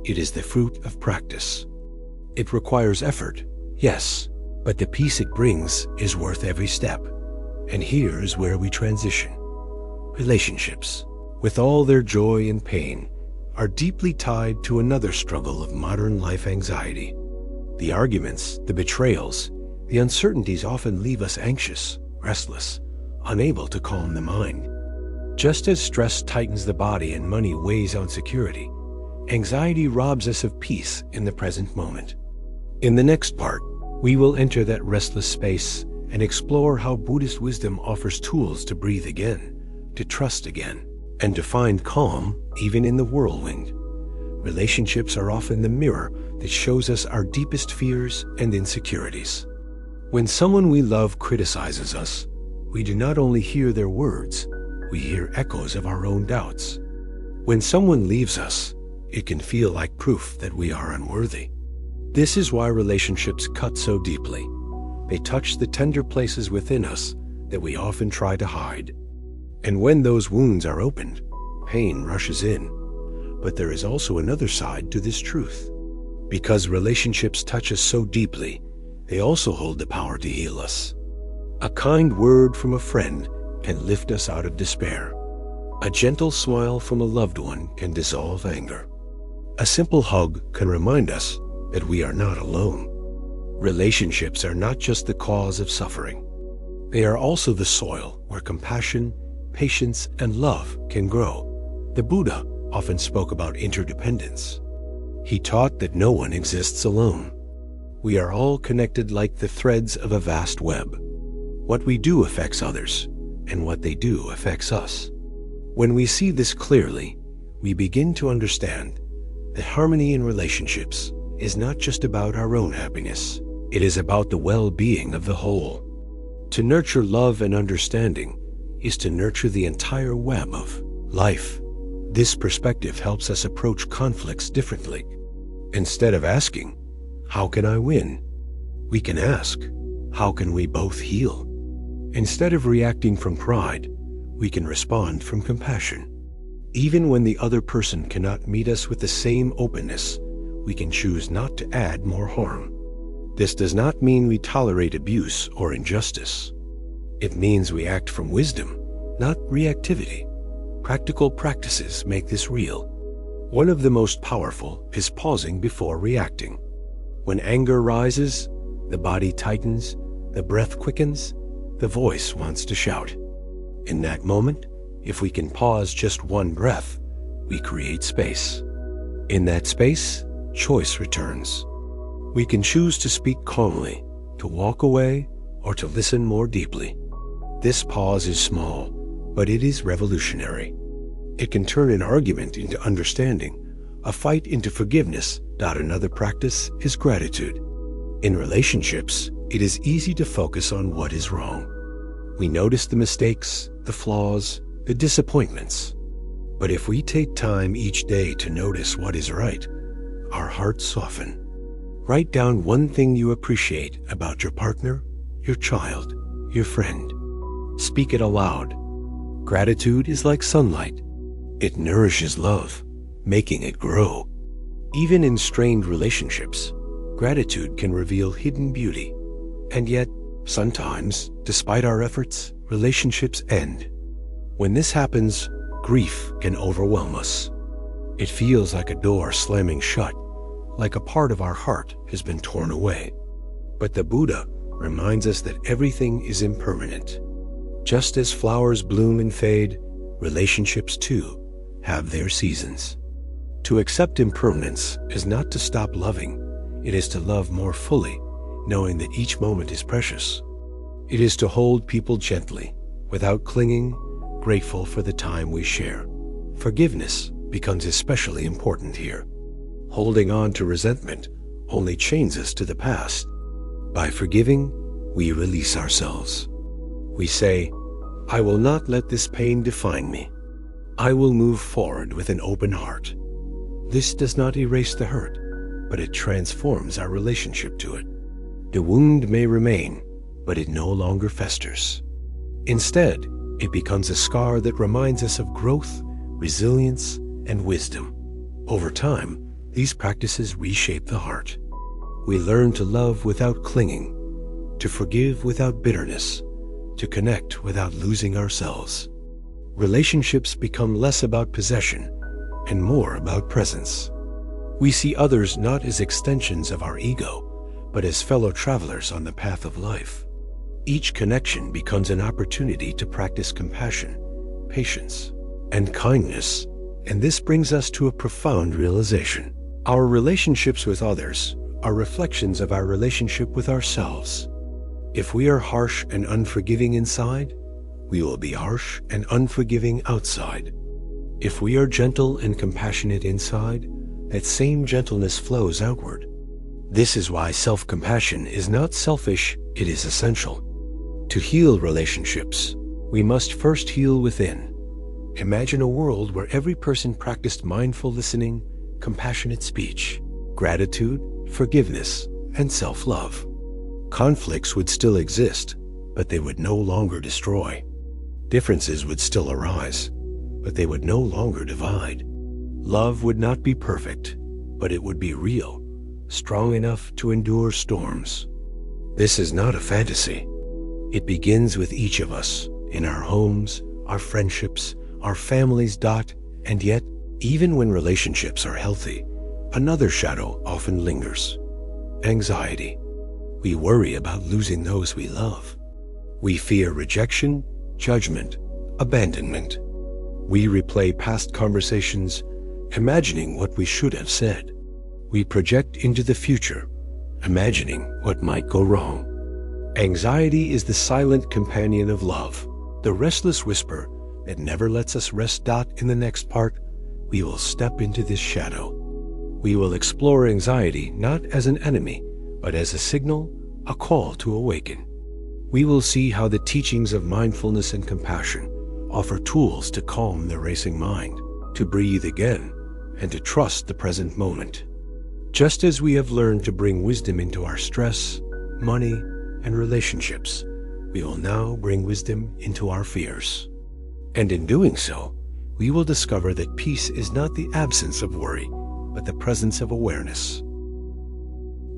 It is the fruit of practice. It requires effort, yes, but the peace it brings is worth every step. And here is where we transition. Relationships, with all their joy and pain, are deeply tied to another struggle of modern life anxiety. The arguments, the betrayals, the uncertainties often leave us anxious, restless, unable to calm the mind. Just as stress tightens the body and money weighs on security, anxiety robs us of peace in the present moment. In the next part, we will enter that restless space and explore how Buddhist wisdom offers tools to breathe again, to trust again, and to find calm even in the whirlwind. Relationships are often the mirror that shows us our deepest fears and insecurities. When someone we love criticizes us, we do not only hear their words, we hear echoes of our own doubts. When someone leaves us, it can feel like proof that we are unworthy. This is why relationships cut so deeply. They touch the tender places within us that we often try to hide. And when those wounds are opened, pain rushes in. But there is also another side to this truth. Because relationships touch us so deeply, they also hold the power to heal us. A kind word from a friend can lift us out of despair. A gentle smile from a loved one can dissolve anger. A simple hug can remind us that we are not alone. Relationships are not just the cause of suffering. They are also the soil where compassion, patience, and love can grow. The Buddha often spoke about interdependence. He taught that no one exists alone. We are all connected like the threads of a vast web. What we do affects others, and what they do affects us. When we see this clearly, we begin to understand that harmony in relationships is not just about our own happiness. It is about the well-being of the whole. To nurture love and understanding is to nurture the entire web of life. This perspective helps us approach conflicts differently. Instead of asking, "How can I win?" we can ask, "How can we both heal?" Instead of reacting from pride, we can respond from compassion. Even when the other person cannot meet us with the same openness, we can choose not to add more harm. This does not mean we tolerate abuse or injustice. It means we act from wisdom, not reactivity. Practical practices make this real. One of the most powerful is pausing before reacting. When anger rises, the body tightens, the breath quickens, the voice wants to shout. In that moment, if we can pause just one breath, we create space. In that space, choice returns. We can choose to speak calmly, to walk away, or to listen more deeply. This pause is small, but it is revolutionary. It can turn an argument into understanding, a fight into forgiveness. Another practice is gratitude. In relationships, it is easy to focus on what is wrong. We notice the mistakes, the flaws, the disappointments. But if we take time each day to notice what is right, our hearts soften. Write down one thing you appreciate about your partner, your child, your friend. Speak it aloud. Gratitude is like sunlight. It nourishes love, making it grow. Even in strained relationships, gratitude can reveal hidden beauty. And yet, sometimes, despite our efforts, relationships end. When this happens, grief can overwhelm us. It feels like a door slamming shut, like a part of our heart has been torn away. But the Buddha reminds us that everything is impermanent. Just as flowers bloom and fade, relationships too have their seasons. To accept impermanence is not to stop loving, it is to love more fully, knowing that each moment is precious. It is to hold people gently, without clinging, grateful for the time we share. Forgiveness becomes especially important here. Holding on to resentment only chains us to the past. By forgiving, we release ourselves. We say, I will not let this pain define me. I will move forward with an open heart. This does not erase the hurt, but it transforms our relationship to it. The wound may remain, but it no longer festers. Instead, it becomes a scar that reminds us of growth, resilience, and wisdom. Over time, these practices reshape the heart. We learn to love without clinging, to forgive without bitterness, to connect without losing ourselves. Relationships become less about possession and more about presence. We see others not as extensions of our ego, but as fellow travelers on the path of life. Each connection becomes an opportunity to practice compassion, patience, and kindness, and this brings us to a profound realization. Our relationships with others are reflections of our relationship with ourselves. If we are harsh and unforgiving inside, we will be harsh and unforgiving outside. If we are gentle and compassionate inside, that same gentleness flows outward. This is why self-compassion is not selfish, it is essential. To heal relationships, we must first heal within. Imagine a world where every person practiced mindful listening, compassionate speech, gratitude, forgiveness, and self-love. Conflicts would still exist, but they would no longer destroy. Differences would still arise, but they would no longer divide. Love would not be perfect, but it would be real, strong enough to endure storms. This is not a fantasy. It begins with each of us, in our homes, our friendships, our families. And yet, even when relationships are healthy, another shadow often lingers. Anxiety. We worry about losing those we love. We fear rejection, judgment, abandonment. We replay past conversations, imagining what we should have said. We project into the future, imagining what might go wrong. Anxiety is the silent companion of love, the restless whisper that never lets us rest. In the next part, we will step into this shadow. We will explore anxiety not as an enemy, but as a signal, a call to awaken. We will see how the teachings of mindfulness and compassion offer tools to calm the racing mind, to breathe again, and to trust the present moment. Just as we have learned to bring wisdom into our stress, money, and relationships, we will now bring wisdom into our fears. And in doing so, we will discover that peace is not the absence of worry, but the presence of awareness.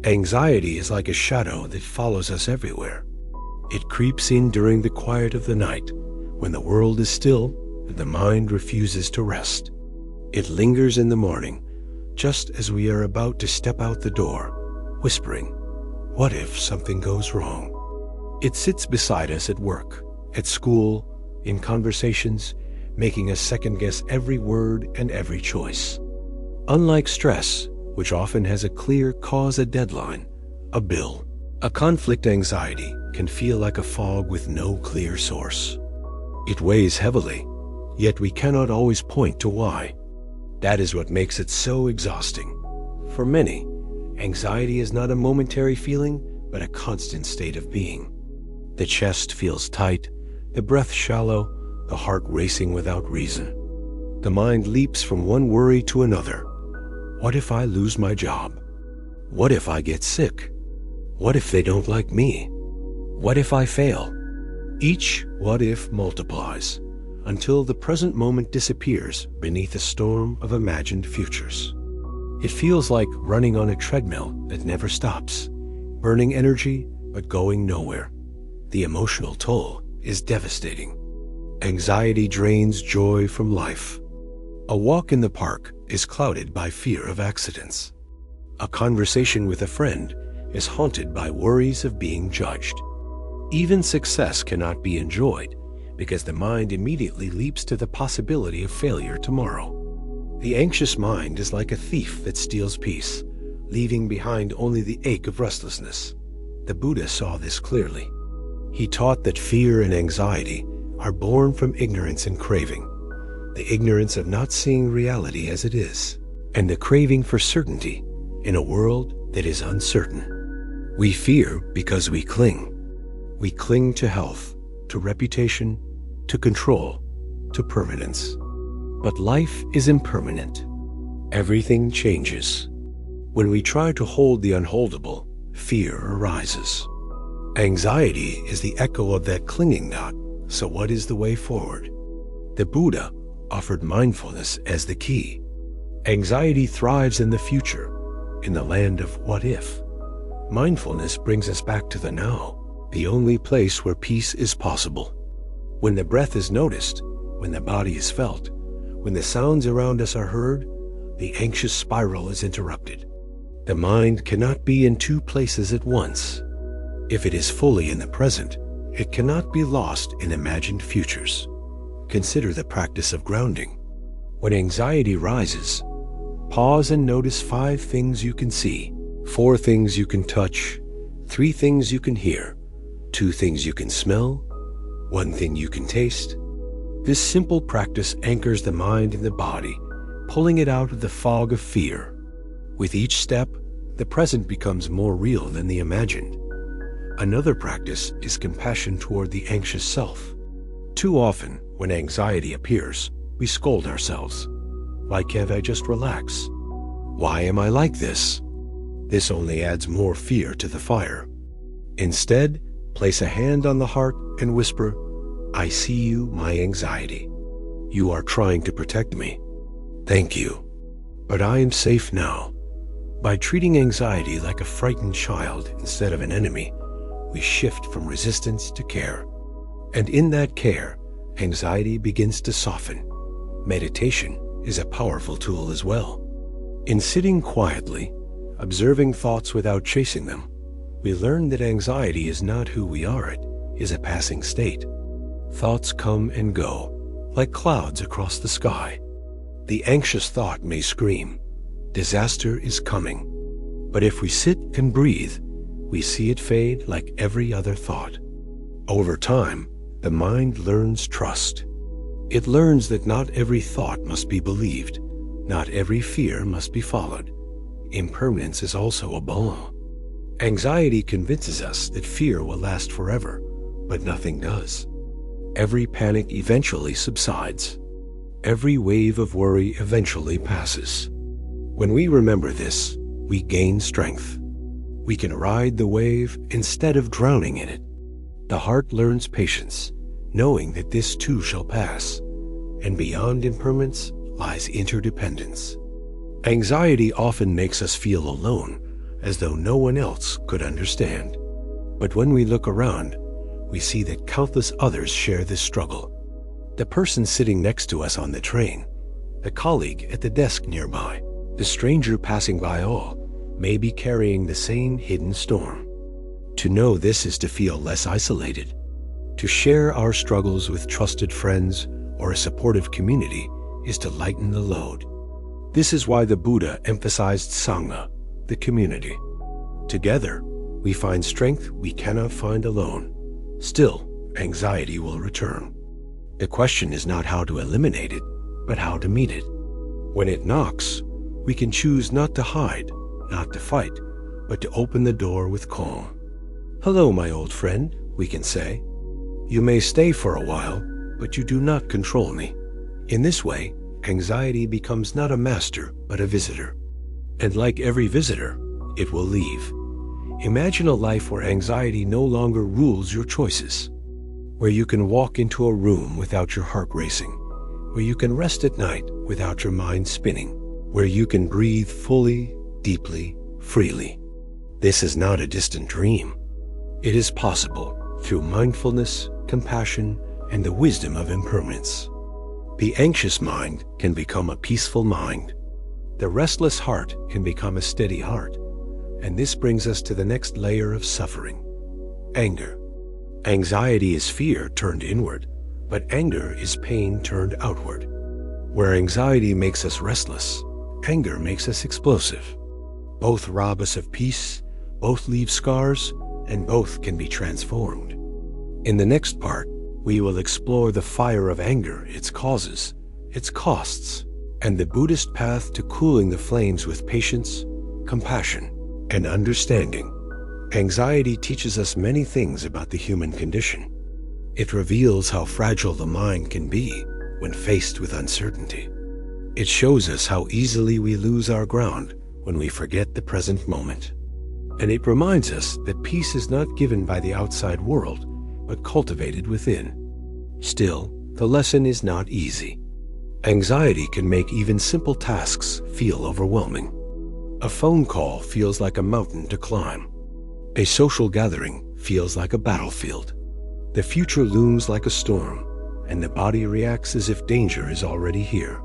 Anxiety is like a shadow that follows us everywhere. It creeps in during the quiet of the night, when the world is still and the mind refuses to rest. It lingers in the morning, just as we are about to step out the door, whispering, "What if something goes wrong?" It sits beside us at work, at school, in conversations, making us second-guess every word and every choice. Unlike stress, which often has a clear cause, a deadline, a bill, a conflict, anxiety can feel like a fog with no clear source. It weighs heavily, yet we cannot always point to why. That is what makes it so exhausting. For many, anxiety is not a momentary feeling, but a constant state of being. The chest feels tight, the breath shallow, the heart racing without reason. The mind leaps from one worry to another. What if I lose my job? What if I get sick? What if they don't like me? What if I fail? Each what if multiplies, until the present moment disappears beneath a storm of imagined futures. It feels like running on a treadmill that never stops, burning energy but going nowhere. The emotional toll is devastating. Anxiety drains joy from life. A walk in the park is clouded by fear of accidents. A conversation with a friend is haunted by worries of being judged. Even success cannot be enjoyed because the mind immediately leaps to the possibility of failure tomorrow. The anxious mind is like a thief that steals peace, leaving behind only the ache of restlessness. The Buddha saw this clearly. He taught that fear and anxiety are born from ignorance and craving, the ignorance of not seeing reality as it is, and the craving for certainty in a world that is uncertain. We fear because we cling. We cling to health, to reputation, to control, to permanence. But life is impermanent. Everything changes. When we try to hold the unholdable, fear arises. Anxiety is the echo of that clinging knot. So what is the way forward? The Buddha offered mindfulness as the key. Anxiety thrives in the future, in the land of what if. Mindfulness brings us back to the now, the only place where peace is possible. When the breath is noticed, when the body is felt, when the sounds around us are heard, the anxious spiral is interrupted. The mind cannot be in two places at once. If it is fully in the present, it cannot be lost in imagined futures. Consider the practice of grounding. When anxiety rises, pause and notice 5 things you can see, 4 things you can touch, 3 things you can hear, 2 things you can smell, 1 thing you can taste. This simple practice anchors the mind and the body, pulling it out of the fog of fear. With each step, the present becomes more real than the imagined. Another practice is compassion toward the anxious self. Too often, when anxiety appears, we scold ourselves. Why can't I just relax? Why am I like this? This only adds more fear to the fire. Instead, place a hand on the heart and whisper, I see you, my anxiety. You are trying to protect me. Thank you. But I am safe now. By treating anxiety like a frightened child instead of an enemy, we shift from resistance to care. And in that care, anxiety begins to soften. Meditation is a powerful tool as well. In sitting quietly, observing thoughts without chasing them, we learn that anxiety is not who we are, it is a passing state. Thoughts come and go, like clouds across the sky. The anxious thought may scream, disaster is coming. But if we sit and breathe, we see it fade like every other thought. Over time, the mind learns trust. It learns that not every thought must be believed, not every fear must be followed. Impermanence is also a balm. Anxiety convinces us that fear will last forever, but nothing does. Every panic eventually subsides. Every wave of worry eventually passes. When we remember this, we gain strength. We can ride the wave instead of drowning in it. The heart learns patience, knowing that this too shall pass, and beyond impermanence lies interdependence. Anxiety often makes us feel alone, as though no one else could understand. But when we look around, we see that countless others share this struggle. The person sitting next to us on the train, the colleague at the desk nearby, the stranger passing by, all may be carrying the same hidden storm. To know this is to feel less isolated. To share our struggles with trusted friends or a supportive community is to lighten the load. This is why the Buddha emphasized Sangha, the community. Together, we find strength we cannot find alone. Still, anxiety will return. The question is not how to eliminate it, but how to meet it. When it knocks, we can choose not to hide, not to fight, but to open the door with calm. Hello, my old friend, we can say. You may stay for a while, but you do not control me. In this way, anxiety becomes not a master, but a visitor. And like every visitor, it will leave. Imagine a life where anxiety no longer rules your choices, where you can walk into a room without your heart racing, where you can rest at night without your mind spinning, where you can breathe fully, deeply, freely. This is not a distant dream. It is possible through mindfulness, compassion, and the wisdom of impermanence. The anxious mind can become a peaceful mind. The restless heart can become a steady heart. And this brings us to the next layer of suffering: anger. Anxiety is fear turned inward, but anger is pain turned outward. Where anxiety makes us restless, anger makes us explosive. Both rob us of peace, both leave scars, and both can be transformed. In the next part, we will explore the fire of anger, its causes, its costs, and the Buddhist path to cooling the flames with patience, compassion, and understanding. Anxiety teaches us many things about the human condition. It reveals how fragile the mind can be when faced with uncertainty. It shows us how easily we lose our ground when we forget the present moment. And it reminds us that peace is not given by the outside world, but cultivated within. Still, the lesson is not easy. Anxiety can make even simple tasks feel overwhelming. A phone call feels like a mountain to climb. A social gathering feels like a battlefield. The future looms like a storm, and the body reacts as if danger is already here.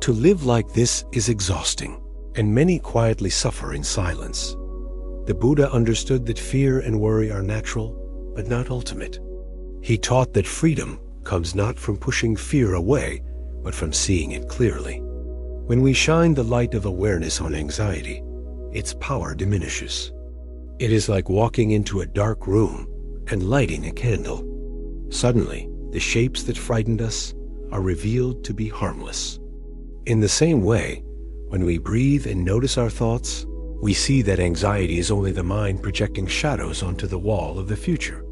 To live like this is exhausting, and many quietly suffer in silence. The Buddha understood that fear and worry are natural, but not ultimate. He taught that freedom comes not from pushing fear away, but from seeing it clearly. When we shine the light of awareness on anxiety, its power diminishes. It is like walking into a dark room and lighting a candle. Suddenly, the shapes that frightened us are revealed to be harmless. In the same way, when we breathe and notice our thoughts, we see that anxiety is only the mind projecting shadows onto the wall of the future.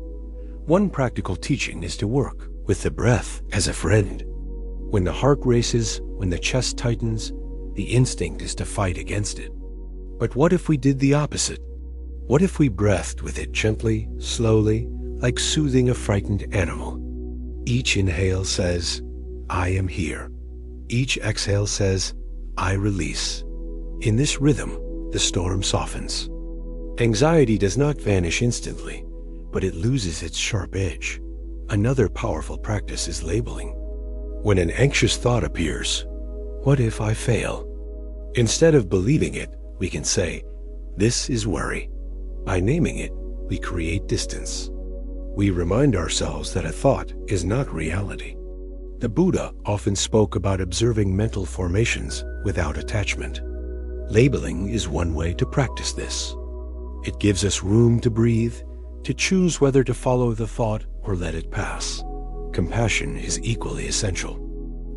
One practical teaching is to work with the breath as a friend. When the heart races, when the chest tightens, the instinct is to fight against it. But what if we did the opposite? What if we breathed with it gently, slowly, like soothing a frightened animal? Each inhale says, I am here. Each exhale says, I release. In this rhythm, the storm softens. Anxiety does not vanish instantly, but it loses its sharp edge. Another powerful practice is labeling. When an anxious thought appears, what if I fail? Instead of believing it, we can say, this is worry. By naming it, we create distance. We remind ourselves that a thought is not reality. The Buddha often spoke about observing mental formations without attachment. Labeling is one way to practice this. It gives us room to breathe, to choose whether to follow the thought or let it pass. Compassion is equally essential.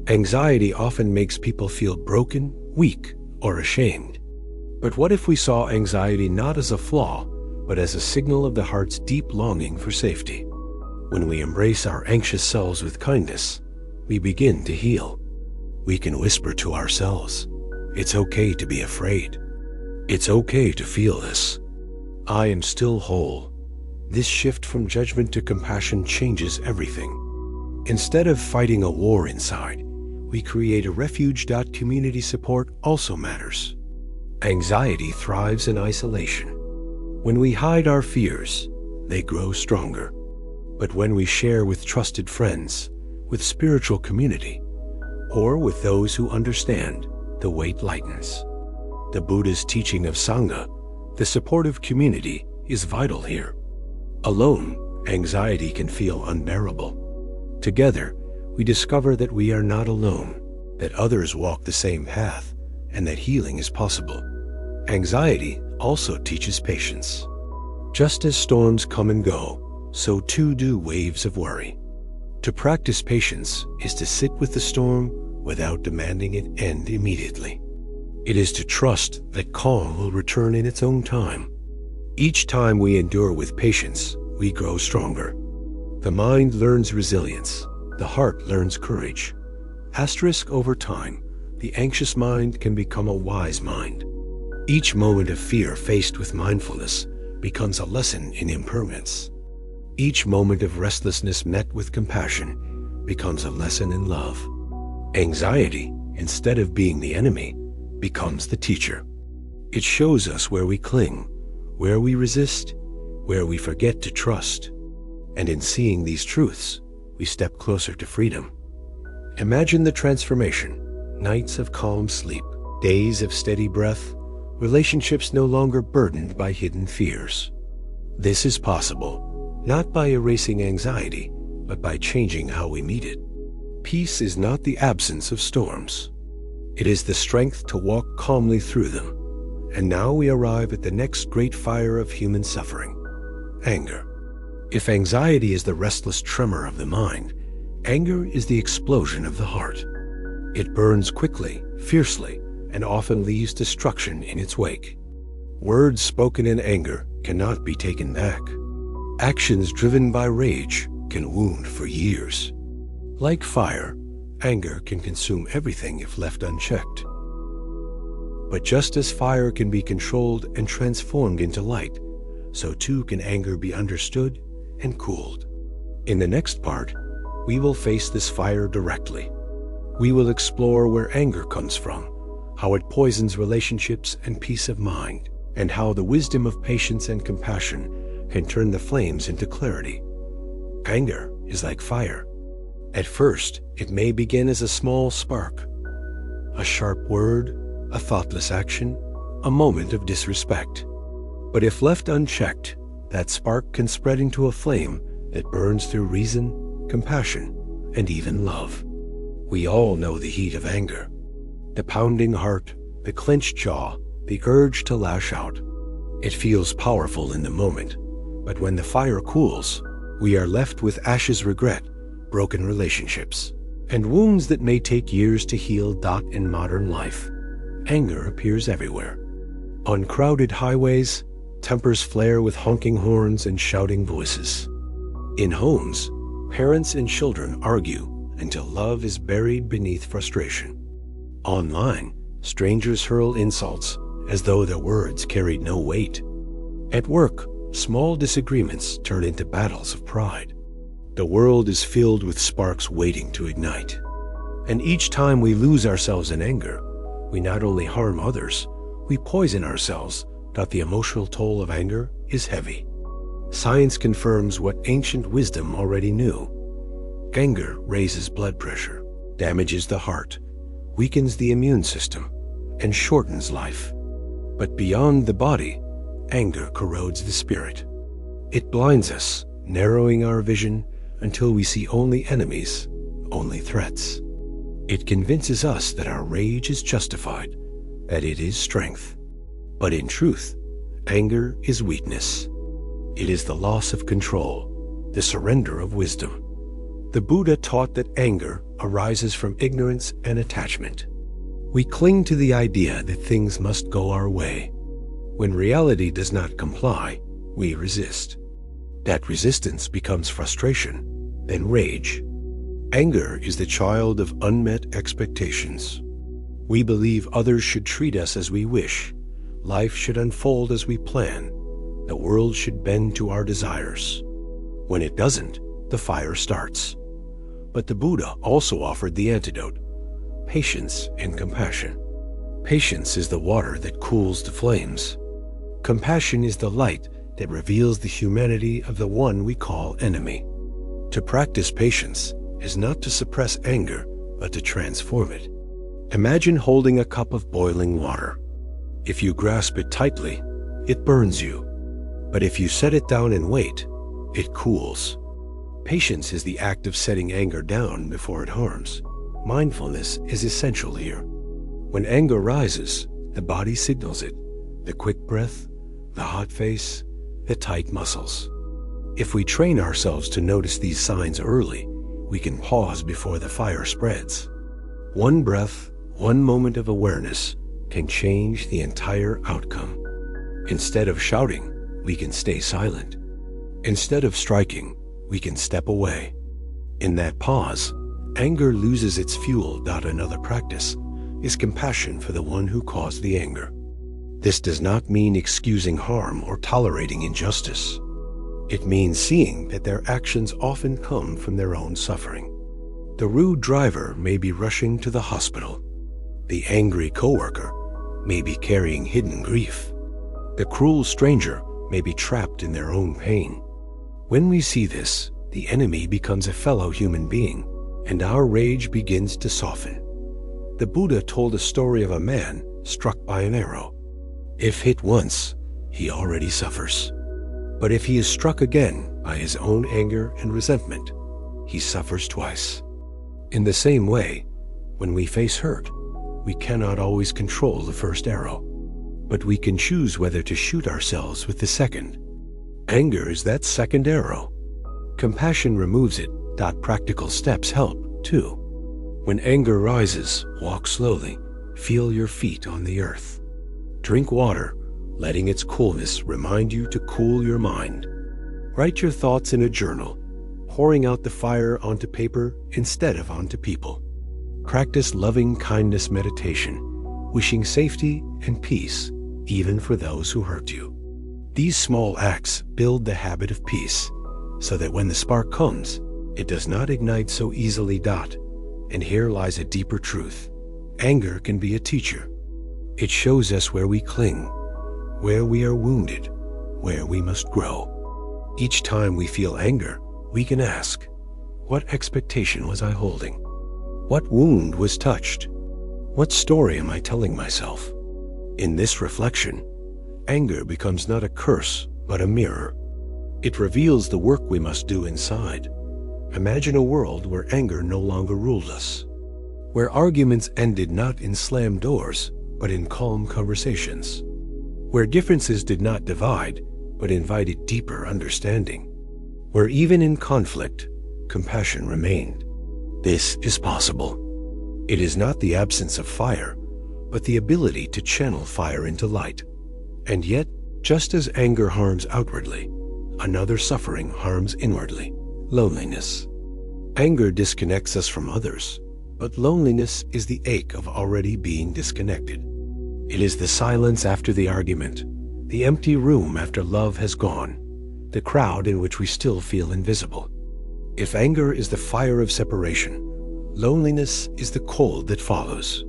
Anxiety often makes people feel broken, weak, or ashamed. But what if we saw anxiety not as a flaw, but as a signal of the heart's deep longing for safety? When we embrace our anxious selves with kindness, we begin to heal. We can whisper to ourselves, it's okay to be afraid. It's okay to feel this. I am still whole. This shift from judgment to compassion changes everything. Instead of fighting a war inside, we create a refuge. Community support also matters. Anxiety thrives in isolation. When we hide our fears, they grow stronger. But when we share with trusted friends, with spiritual community, or with those who understand, the weight lightens. The Buddha's teaching of Sangha, the supportive community, is vital here. Alone, anxiety can feel unbearable. Together, we discover that we are not alone, that others walk the same path, and that healing is possible. Anxiety also teaches patience. Just as storms come and go, so too do waves of worry. To practice patience is to sit with the storm without demanding it end immediately. It is to trust that calm will return in its own time. Each time we endure with patience, we grow stronger. The mind learns resilience. The heart learns courage. Over time, the anxious mind can become a wise mind. Each moment of fear faced with mindfulness becomes a lesson in impermanence. Each moment of restlessness met with compassion becomes a lesson in love. Anxiety, instead of being the enemy, becomes the teacher. It shows us where we cling, where we resist, where we forget to trust. And in seeing these truths, we step closer to freedom. Imagine the transformation: nights of calm sleep, days of steady breath, relationships no longer burdened by hidden fears. This is possible, not by erasing anxiety, but by changing how we meet it. Peace is not the absence of storms. It is the strength to walk calmly through them. And now we arrive at the next great fire of human suffering: anger. If anxiety is the restless tremor of the mind, anger is the explosion of the heart. It burns quickly, fiercely, and often leaves destruction in its wake. Words spoken in anger cannot be taken back. Actions driven by rage can wound for years. Like fire, anger can consume everything if left unchecked. But just as fire can be controlled and transformed into light, so too can anger be understood and cooled. In the next part, we will face this fire directly. We will explore where anger comes from, how it poisons relationships and peace of mind, and how the wisdom of patience and compassion can turn the flames into clarity. Anger is like fire. At first, it may begin as a small spark, a sharp word, a thoughtless action, a moment of disrespect. But if left unchecked, that spark can spread into a flame that burns through reason, compassion, and even love. We all know the heat of anger. The pounding heart, the clenched jaw, the urge to lash out. It feels powerful in the moment, but when the fire cools, we are left with ashes regret, broken relationships, and wounds that may take years to heal. In modern life, anger appears everywhere. On crowded highways, tempers flare with honking horns and shouting voices. In homes, parents and children argue until love is buried beneath frustration. Online, strangers hurl insults as though their words carried no weight. At work, small disagreements turn into battles of pride. The world is filled with sparks waiting to ignite. And each time we lose ourselves in anger, we not only harm others, we poison ourselves. The emotional toll of anger is heavy. Science confirms what ancient wisdom already knew. Anger raises blood pressure, damages the heart, weakens the immune system, and shortens life. But beyond the body, anger corrodes the spirit. It blinds us, narrowing our vision until we see only enemies, only threats. It convinces us that our rage is justified, that it is strength. But in truth, anger is weakness. It is the loss of control, the surrender of wisdom. The Buddha taught that anger arises from ignorance and attachment. We cling to the idea that things must go our way. When reality does not comply, we resist. That resistance becomes frustration, then rage. Anger is the child of unmet expectations. We believe others should treat us as we wish. Life should unfold as we plan. The world should bend to our desires. When it doesn't, the fire starts. But the Buddha also offered the antidote: patience and compassion. Patience is the water that cools the flames. Compassion is the light that reveals the humanity of the one we call enemy. To practice patience is not to suppress anger, but to transform it. Imagine holding a cup of boiling water. If you grasp it tightly, it burns you. But if you set it down and wait, it cools. Patience is the act of setting anger down before it harms. Mindfulness is essential here. When anger rises, the body signals it: the quick breath, the hot face, the tight muscles. If we train ourselves to notice these signs early, we can pause before the fire spreads. One breath, one moment of awareness can change the entire outcome. Instead of shouting, we can stay silent. Instead of striking, we can step away. In that pause, anger loses its fuel. Another practice is compassion for the one who caused the anger. This does not mean excusing harm or tolerating injustice. It means seeing that their actions often come from their own suffering. The rude driver may be rushing to the hospital. The angry coworker may be carrying hidden grief. The cruel stranger may be trapped in their own pain. When we see this, the enemy becomes a fellow human being, and our rage begins to soften. The Buddha told a story of a man struck by an arrow. If hit once, he already suffers. But if he is struck again by his own anger and resentment, he suffers twice. In the same way, when we face hurt, we cannot always control the first arrow, but we can choose whether to shoot ourselves with the second. Anger is that second arrow, Compassion removes it. Practical steps help, too. When anger rises, walk slowly. Feel your feet on the earth. Drink water, letting its coolness remind you to cool your mind. Write your thoughts in a journal, pouring out the fire onto paper instead of onto people. Practice loving kindness meditation, wishing safety and peace, even for those who hurt you. These small acts build the habit of peace, so that when the spark comes, it does not ignite so easily. And here lies a deeper truth. Anger can be a teacher. It shows us where we cling, where we are wounded, where we must grow. Each time we feel anger, we can ask, what expectation was I holding? What wound was touched? What story am I telling myself? In this reflection, anger becomes not a curse, but a mirror. It reveals the work we must do inside. Imagine a world where anger no longer ruled us, where arguments ended not in slammed doors, but in calm conversations, where differences did not divide, but invited deeper understanding, where even in conflict, compassion remained. This is possible. It is not the absence of fire, but the ability to channel fire into light. And yet, just as anger harms outwardly, another suffering harms inwardly: loneliness. Anger disconnects us from others, but loneliness is the ache of already being disconnected. It is the silence after the argument, the empty room after love has gone, the crowd in which we still feel invisible. If anger is the fire of separation, loneliness is the cold that follows.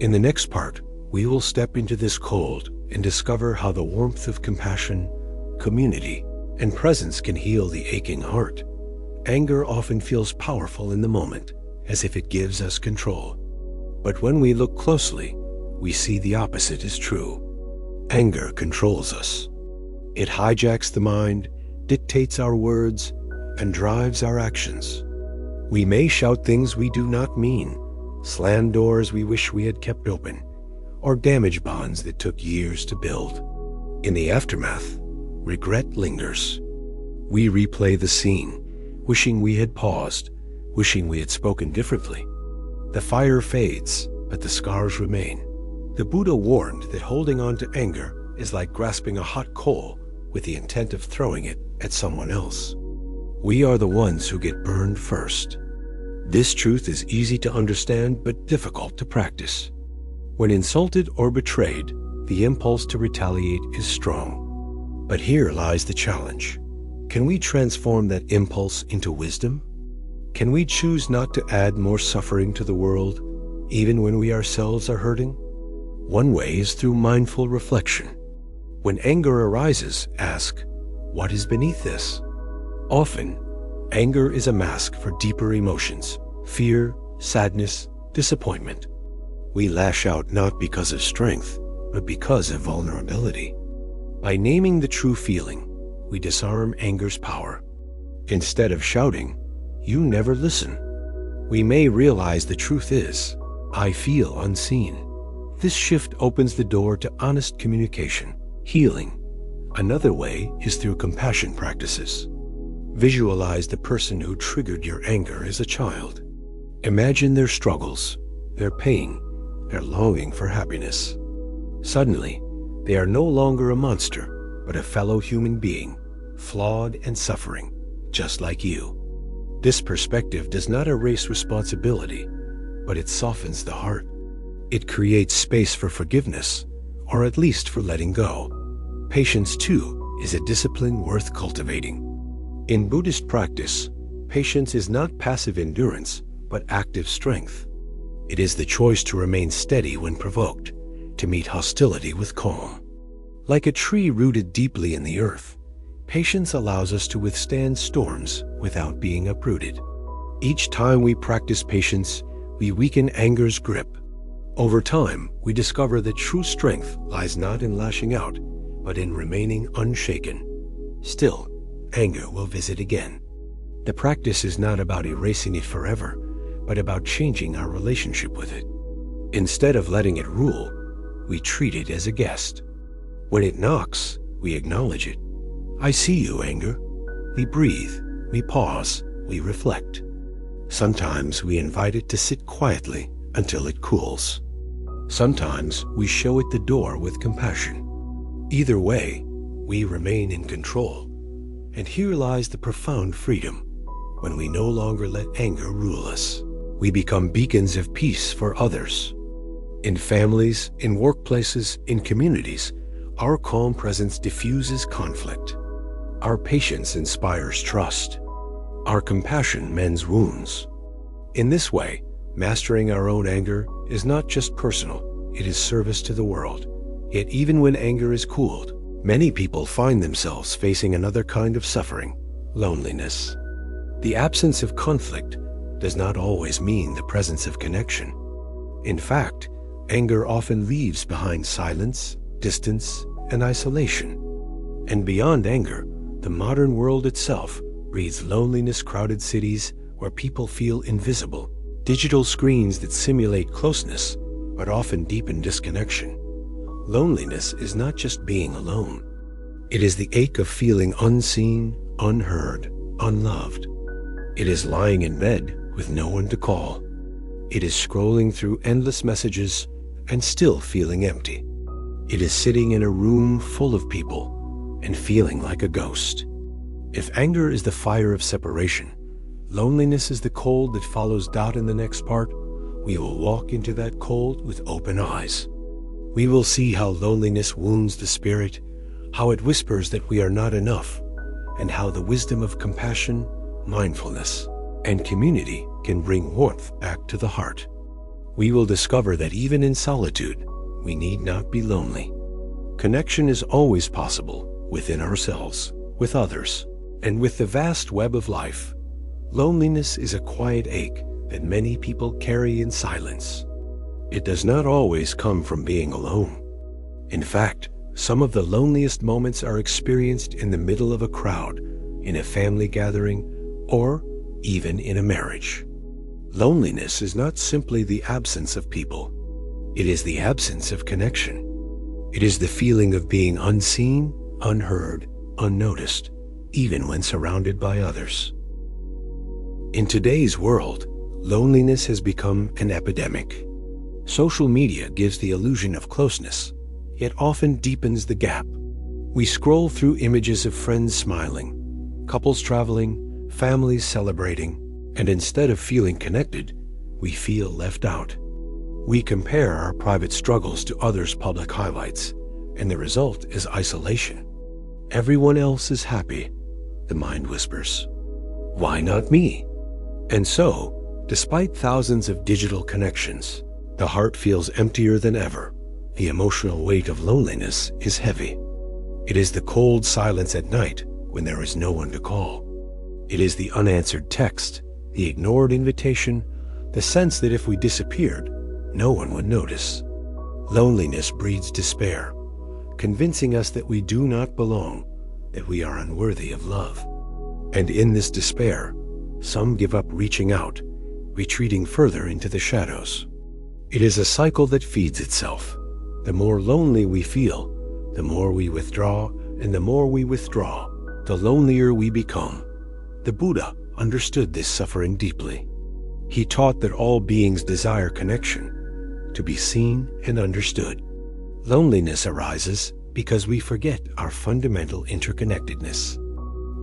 In the next part, we will step into this cold and discover how the warmth of compassion, community, and presence can heal the aching heart. Anger often feels powerful in the moment, as if it gives us control. But when we look closely, we see the opposite is true. Anger controls us. It hijacks the mind, dictates our words, and drives our actions. We may shout things we do not mean, slam doors we wish we had kept open, or damage bonds that took years to build. In the aftermath, regret lingers. We replay the scene, wishing we had paused, wishing we had spoken differently. The fire fades, but the scars remain. The Buddha warned that holding on to anger is like grasping a hot coal with the intent of throwing it at someone else. We are the ones who get burned first. This truth is easy to understand but difficult to practice. When insulted or betrayed, the impulse to retaliate is strong. But here lies the challenge. Can we transform that impulse into wisdom? Can we choose not to add more suffering to the world, even when we ourselves are hurting? One way is through mindful reflection. When anger arises, ask, what is beneath this? Often, anger is a mask for deeper emotions: fear, sadness, disappointment. We lash out not because of strength, but because of vulnerability. By naming the true feeling, we disarm anger's power. Instead of shouting, "You never listen," we may realize the truth is, "I feel unseen." This shift opens the door to honest communication, healing. Another way is through compassion practices. Visualize the person who triggered your anger as a child. Imagine their struggles, their pain, their longing for happiness. Suddenly, they are no longer a monster, but a fellow human being, flawed and suffering, just like you. This perspective does not erase responsibility, but it softens the heart. It creates space for forgiveness, or at least for letting go. Patience, too, is a discipline worth cultivating. In Buddhist practice, patience is not passive endurance, but active strength. It is the choice to remain steady when provoked, to meet hostility with calm. Like a tree rooted deeply in the earth, patience allows us to withstand storms without being uprooted. Each time we practice patience, we weaken anger's grip. Over time, we discover that true strength lies not in lashing out, but in remaining unshaken. Still, anger will visit again. The practice is not about erasing it forever, but about changing our relationship with it. Instead of letting it rule, we treat it as a guest. When it knocks, we acknowledge it. "I see you, anger." We breathe, we pause, we reflect. Sometimes we invite it to sit quietly until it cools. Sometimes we show it the door with compassion. Either way, we remain in control. And here lies the profound freedom. When we no longer let anger rule us, we become beacons of peace for others. In families, in workplaces, in communities, our calm presence diffuses conflict. Our patience inspires trust. Our compassion mends wounds. In this way, mastering our own anger is not just personal, it is service to the world. Yet even when anger is cooled, many people find themselves facing another kind of suffering, loneliness. The absence of conflict does not always mean the presence of connection. In fact, anger often leaves behind silence, distance, and isolation. And beyond anger, the modern world itself breeds loneliness-crowded cities where people feel invisible, digital screens that simulate closeness but often deepen disconnection. Loneliness is not just being alone. It is the ache of feeling unseen, unheard, unloved. It is lying in bed with no one to call. It is scrolling through endless messages and still feeling empty. It is sitting in a room full of people and feeling like a ghost. If anger is the fire of separation, loneliness is the cold that follows doubt in the next part, we will walk into that cold with open eyes. We will see how loneliness wounds the spirit, how it whispers that we are not enough, and how the wisdom of compassion, mindfulness, and community can bring warmth back to the heart. We will discover that even in solitude, we need not be lonely. Connection is always possible within ourselves, with others, and with the vast web of life. Loneliness is a quiet ache that many people carry in silence. It does not always come from being alone. In fact, some of the loneliest moments are experienced in the middle of a crowd, in a family gathering, or even in a marriage. Loneliness is not simply the absence of people. It is the absence of connection. It is the feeling of being unseen, unheard, unnoticed, even when surrounded by others. In today's world, loneliness has become an epidemic. Social media gives the illusion of closeness, yet often deepens the gap. We scroll through images of friends smiling, couples traveling, families celebrating, and instead of feeling connected, we feel left out. We compare our private struggles to others' public highlights, and the result is isolation. Everyone else is happy, the mind whispers. Why not me? And so, despite thousands of digital connections, the heart feels emptier than ever. The emotional weight of loneliness is heavy. It is the cold silence at night when there is no one to call. It is the unanswered text, the ignored invitation, the sense that if we disappeared, no one would notice. Loneliness breeds despair, convincing us that we do not belong, that we are unworthy of love. And in this despair, some give up reaching out, retreating further into the shadows. It is a cycle that feeds itself. The more lonely we feel, the more we withdraw, and the more we withdraw, the lonelier we become. The Buddha understood this suffering deeply. He taught that all beings desire connection, to be seen and understood. Loneliness arises because we forget our fundamental interconnectedness.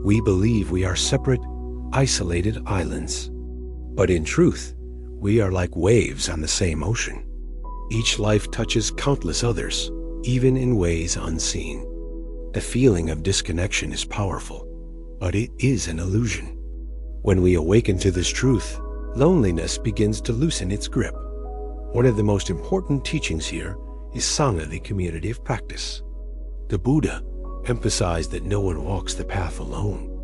We believe we are separate, isolated islands. But in truth, we are like waves on the same ocean. Each life touches countless others, even in ways unseen. The feeling of disconnection is powerful, but it is an illusion. When we awaken to this truth, loneliness begins to loosen its grip. One of the most important teachings here is Sangha, the community of practice. The Buddha emphasized that no one walks the path alone.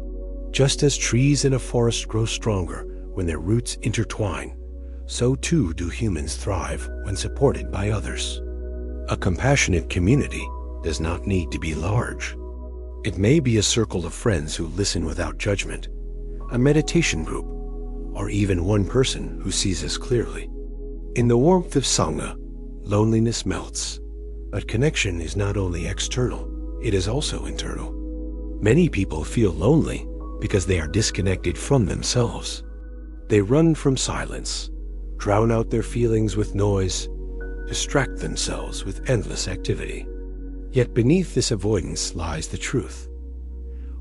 Just as trees in a forest grow stronger when their roots intertwine, so too do humans thrive when supported by others. A compassionate community does not need to be large. It may be a circle of friends who listen without judgment, a meditation group, or even one person who sees us clearly. In the warmth of Sangha, loneliness melts. But connection is not only external, it is also internal. Many people feel lonely because they are disconnected from themselves. They run from silence, drown out their feelings with noise, distract themselves with endless activity. Yet beneath this avoidance lies the truth.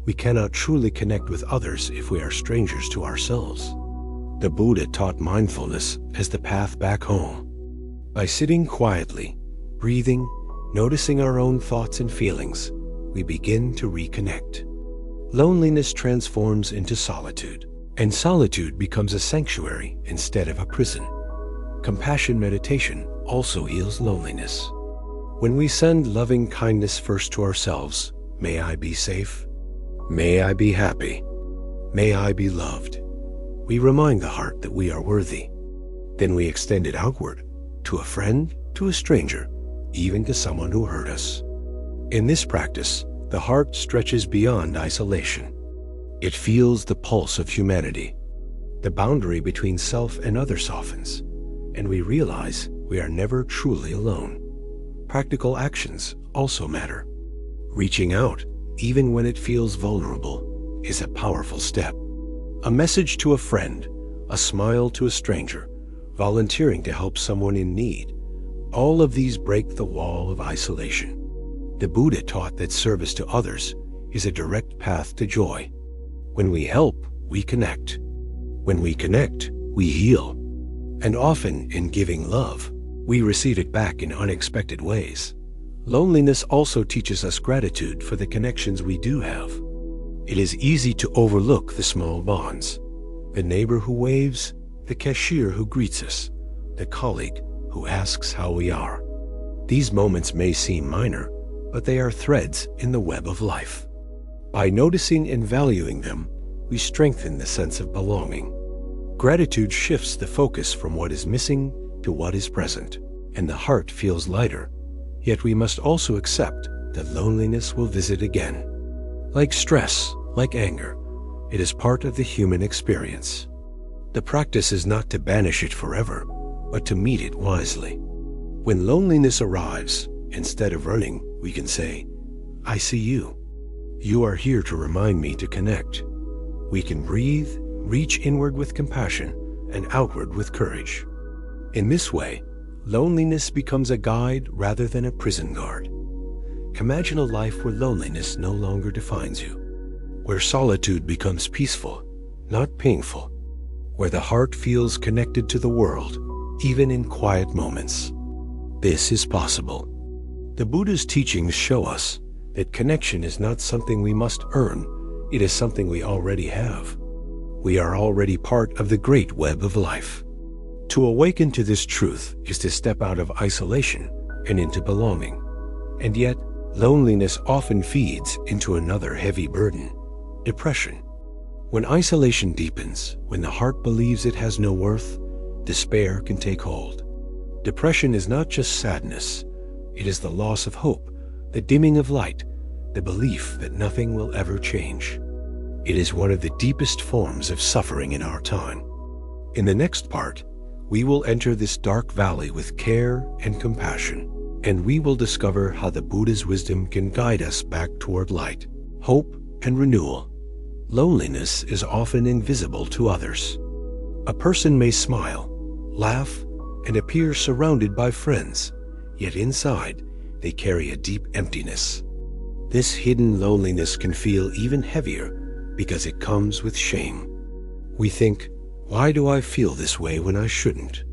We cannot truly connect with others if we are strangers to ourselves. The Buddha taught mindfulness as the path back home. By sitting quietly, breathing, noticing our own thoughts and feelings, we begin to reconnect. Loneliness transforms into solitude, and solitude becomes a sanctuary instead of a prison. Compassion meditation also heals loneliness. When we send loving kindness first to ourselves, may I be safe, may I be happy, may I be loved, we remind the heart that we are worthy. Then we extend it outward, to a friend, to a stranger, even to someone who hurt us. In this practice, the heart stretches beyond isolation. It feels the pulse of humanity. The boundary between self and other softens, and we realize we are never truly alone. Practical actions also matter. Reaching out, even when it feels vulnerable, is a powerful step. A message to a friend, a smile to a stranger, volunteering to help someone in need, all of these break the wall of isolation. The Buddha taught that service to others is a direct path to joy. When we help, we connect. When we connect, we heal. And often, in giving love, we receive it back in unexpected ways. Loneliness also teaches us gratitude for the connections we do have. It is easy to overlook the small bonds. The neighbor who waves, the cashier who greets us, the colleague who asks how we are. These moments may seem minor, but they are threads in the web of life. By noticing and valuing them, we strengthen the sense of belonging. Gratitude shifts the focus from what is missing to what is present, and the heart feels lighter. Yet we must also accept that loneliness will visit again. Like stress, like anger, it is part of the human experience. The practice is not to banish it forever, but to meet it wisely. When loneliness arrives, instead of running, we can say, I see you. You are here to remind me to connect. We can breathe, reach inward with compassion, and outward with courage. In this way, loneliness becomes a guide rather than a prison guard. Imagine a life where loneliness no longer defines you, where solitude becomes peaceful, not painful, where the heart feels connected to the world, even in quiet moments. This is possible. The Buddha's teachings show us that connection is not something we must earn, it is something we already have. We are already part of the great web of life. To awaken to this truth is to step out of isolation and into belonging. And yet, loneliness often feeds into another heavy burden, depression. When isolation deepens, when the heart believes it has no worth, despair can take hold. Depression is not just sadness, it is the loss of hope, the dimming of light, the belief that nothing will ever change. It is one of the deepest forms of suffering in our time. In the next part, we will enter this dark valley with care and compassion, and we will discover how the Buddha's wisdom can guide us back toward light, hope, and renewal. Loneliness is often invisible to others. A person may smile, laugh, and appear surrounded by friends, yet inside they carry a deep emptiness. This hidden loneliness can feel even heavier because it comes with shame. We think, why do I feel this way when I shouldn't?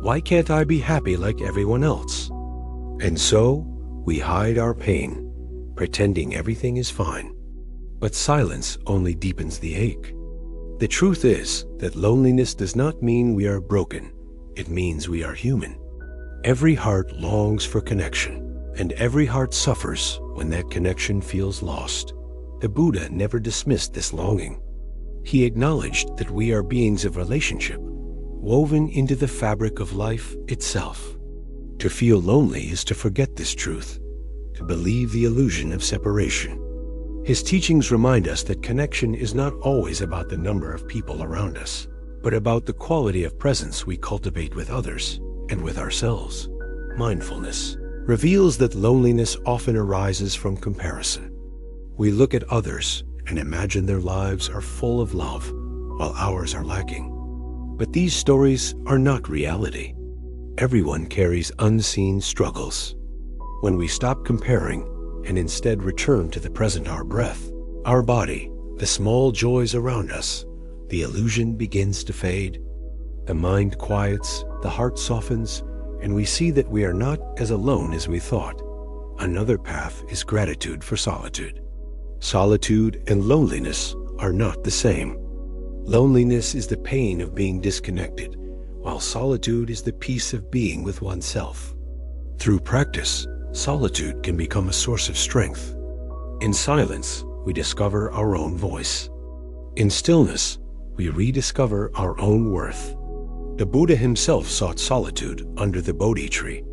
Why can't I be happy like everyone else? And so, we hide our pain, pretending everything is fine. But silence only deepens the ache. The truth is that loneliness does not mean we are broken. It means we are human. Every heart longs for connection, and every heart suffers when that connection feels lost. The Buddha never dismissed this longing. He acknowledged that we are beings of relationship, woven into the fabric of life itself. To feel lonely is to forget this truth, to believe the illusion of separation. His teachings remind us that connection is not always about the number of people around us, but about the quality of presence we cultivate with others and with ourselves. Mindfulness reveals that loneliness often arises from comparison. We look at others and imagine their lives are full of love while ours are lacking. But these stories are not reality. Everyone carries unseen struggles. When we stop comparing and instead return to the present, our breath, our body, the small joys around us, the illusion begins to fade. The mind quiets, the heart softens, and we see that we are not as alone as we thought. Another path is gratitude for solitude. Solitude and loneliness are not the same. Loneliness is the pain of being disconnected, while solitude is the peace of being with oneself. Through practice, solitude can become a source of strength. In silence, we discover our own voice. In stillness, we rediscover our own worth. The Buddha himself sought solitude under the Bodhi tree,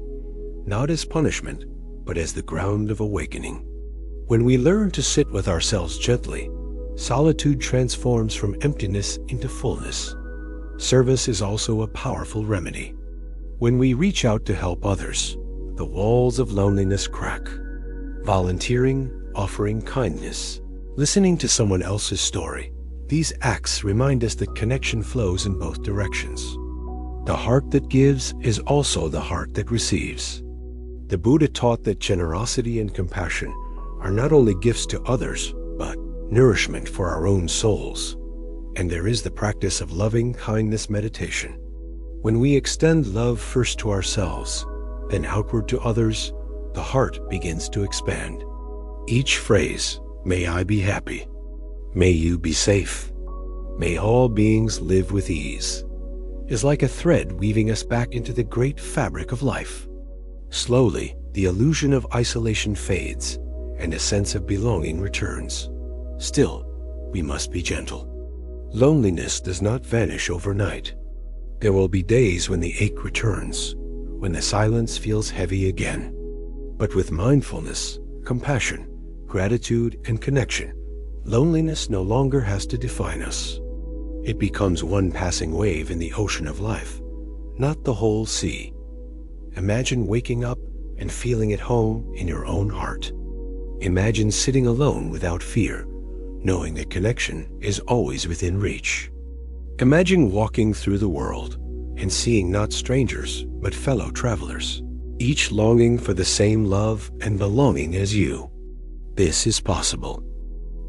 not as punishment, but as the ground of awakening. When we learn to sit with ourselves gently, solitude transforms from emptiness into fullness. Service is also a powerful remedy. When we reach out to help others, the walls of loneliness crack. Volunteering, offering kindness, listening to someone else's story, these acts remind us that connection flows in both directions. The heart that gives is also the heart that receives. The Buddha taught that generosity and compassion are not only gifts to others, but nourishment for our own souls. And there is the practice of loving kindness meditation. When we extend love first to ourselves, then outward to others, the heart begins to expand. Each phrase, "May I be happy," "May you be safe," "May all beings live with ease," is like a thread weaving us back into the great fabric of life. Slowly, the illusion of isolation fades, and a sense of belonging returns. Still, we must be gentle. Loneliness does not vanish overnight. There will be days when the ache returns, when the silence feels heavy again. But with mindfulness, compassion, gratitude, and connection, loneliness no longer has to define us. It becomes one passing wave in the ocean of life, not the whole sea. Imagine waking up and feeling at home in your own heart. Imagine sitting alone without fear, knowing that connection is always within reach. Imagine walking through the world and seeing not strangers, but fellow travelers, each longing for the same love and belonging as you. This is possible.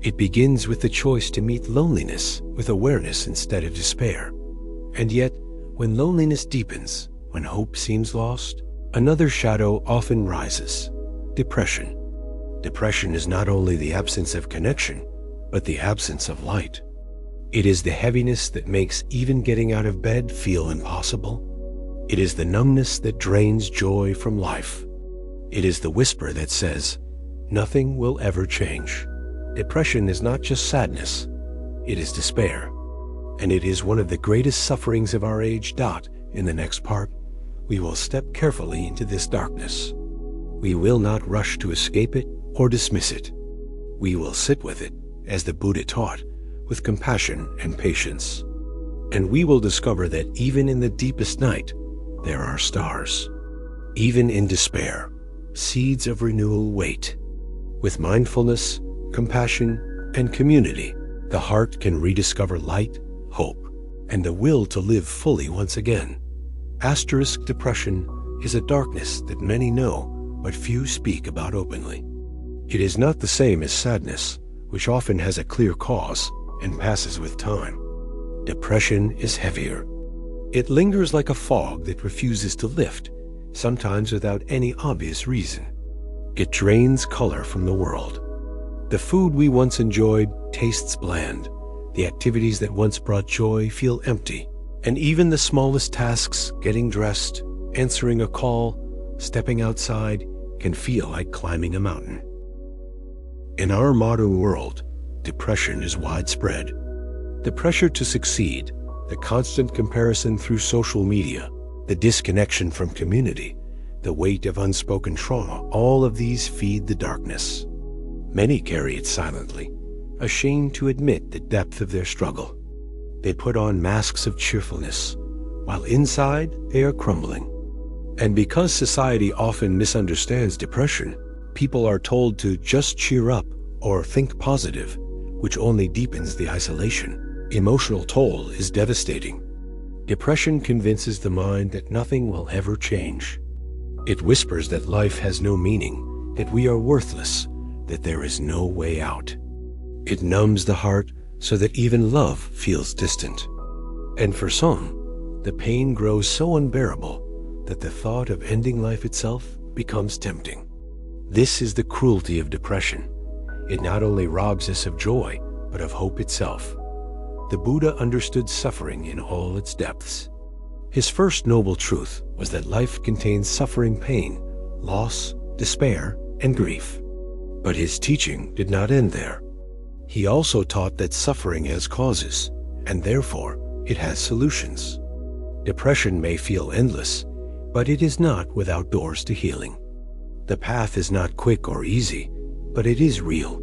It begins with the choice to meet loneliness with awareness instead of despair. And yet, when loneliness deepens, when hope seems lost, another shadow often rises: depression. Depression is not only the absence of connection, but the absence of light. It is the heaviness that makes even getting out of bed feel impossible. It is the numbness that drains joy from life. It is the whisper that says, "Nothing will ever change." Depression is not just sadness, it is despair. And it is one of the greatest sufferings of our age. In the next part, we will step carefully into this darkness. We will not rush to escape it or dismiss it. We will sit with it, as the Buddha taught, with compassion and patience. And we will discover that even in the deepest night, there are stars. Even in despair, seeds of renewal wait. With mindfulness, compassion, and community, the heart can rediscover light, hope, and the will to live fully once again. Depression is a darkness that many know, but few speak about openly. It is not the same as sadness, which often has a clear cause and passes with time. Depression is heavier. It lingers like a fog that refuses to lift, sometimes without any obvious reason. It drains color from the world. The food we once enjoyed tastes bland. The activities that once brought joy feel empty. And even the smallest tasks, getting dressed, answering a call, stepping outside, can feel like climbing a mountain. In our modern world, depression is widespread. The pressure to succeed, the constant comparison through social media, the disconnection from community, the weight of unspoken trauma, all of these feed the darkness. Many carry it silently, ashamed to admit the depth of their struggle. They put on masks of cheerfulness, while inside they are crumbling. And because society often misunderstands depression, people are told to just cheer up or think positive, which only deepens the isolation. Emotional toll is devastating. Depression convinces the mind that nothing will ever change. It whispers that life has no meaning, that we are worthless, that there is no way out. It numbs the heart so that even love feels distant. And for some, the pain grows so unbearable that the thought of ending life itself becomes tempting. This is the cruelty of depression. It not only robs us of joy, but of hope itself. The Buddha understood suffering in all its depths. His first noble truth was that life contains suffering, pain, loss, despair, and grief. But his teaching did not end there. He also taught that suffering has causes, and therefore it has solutions. Depression may feel endless, but it is not without doors to healing. The path is not quick or easy, but it is real.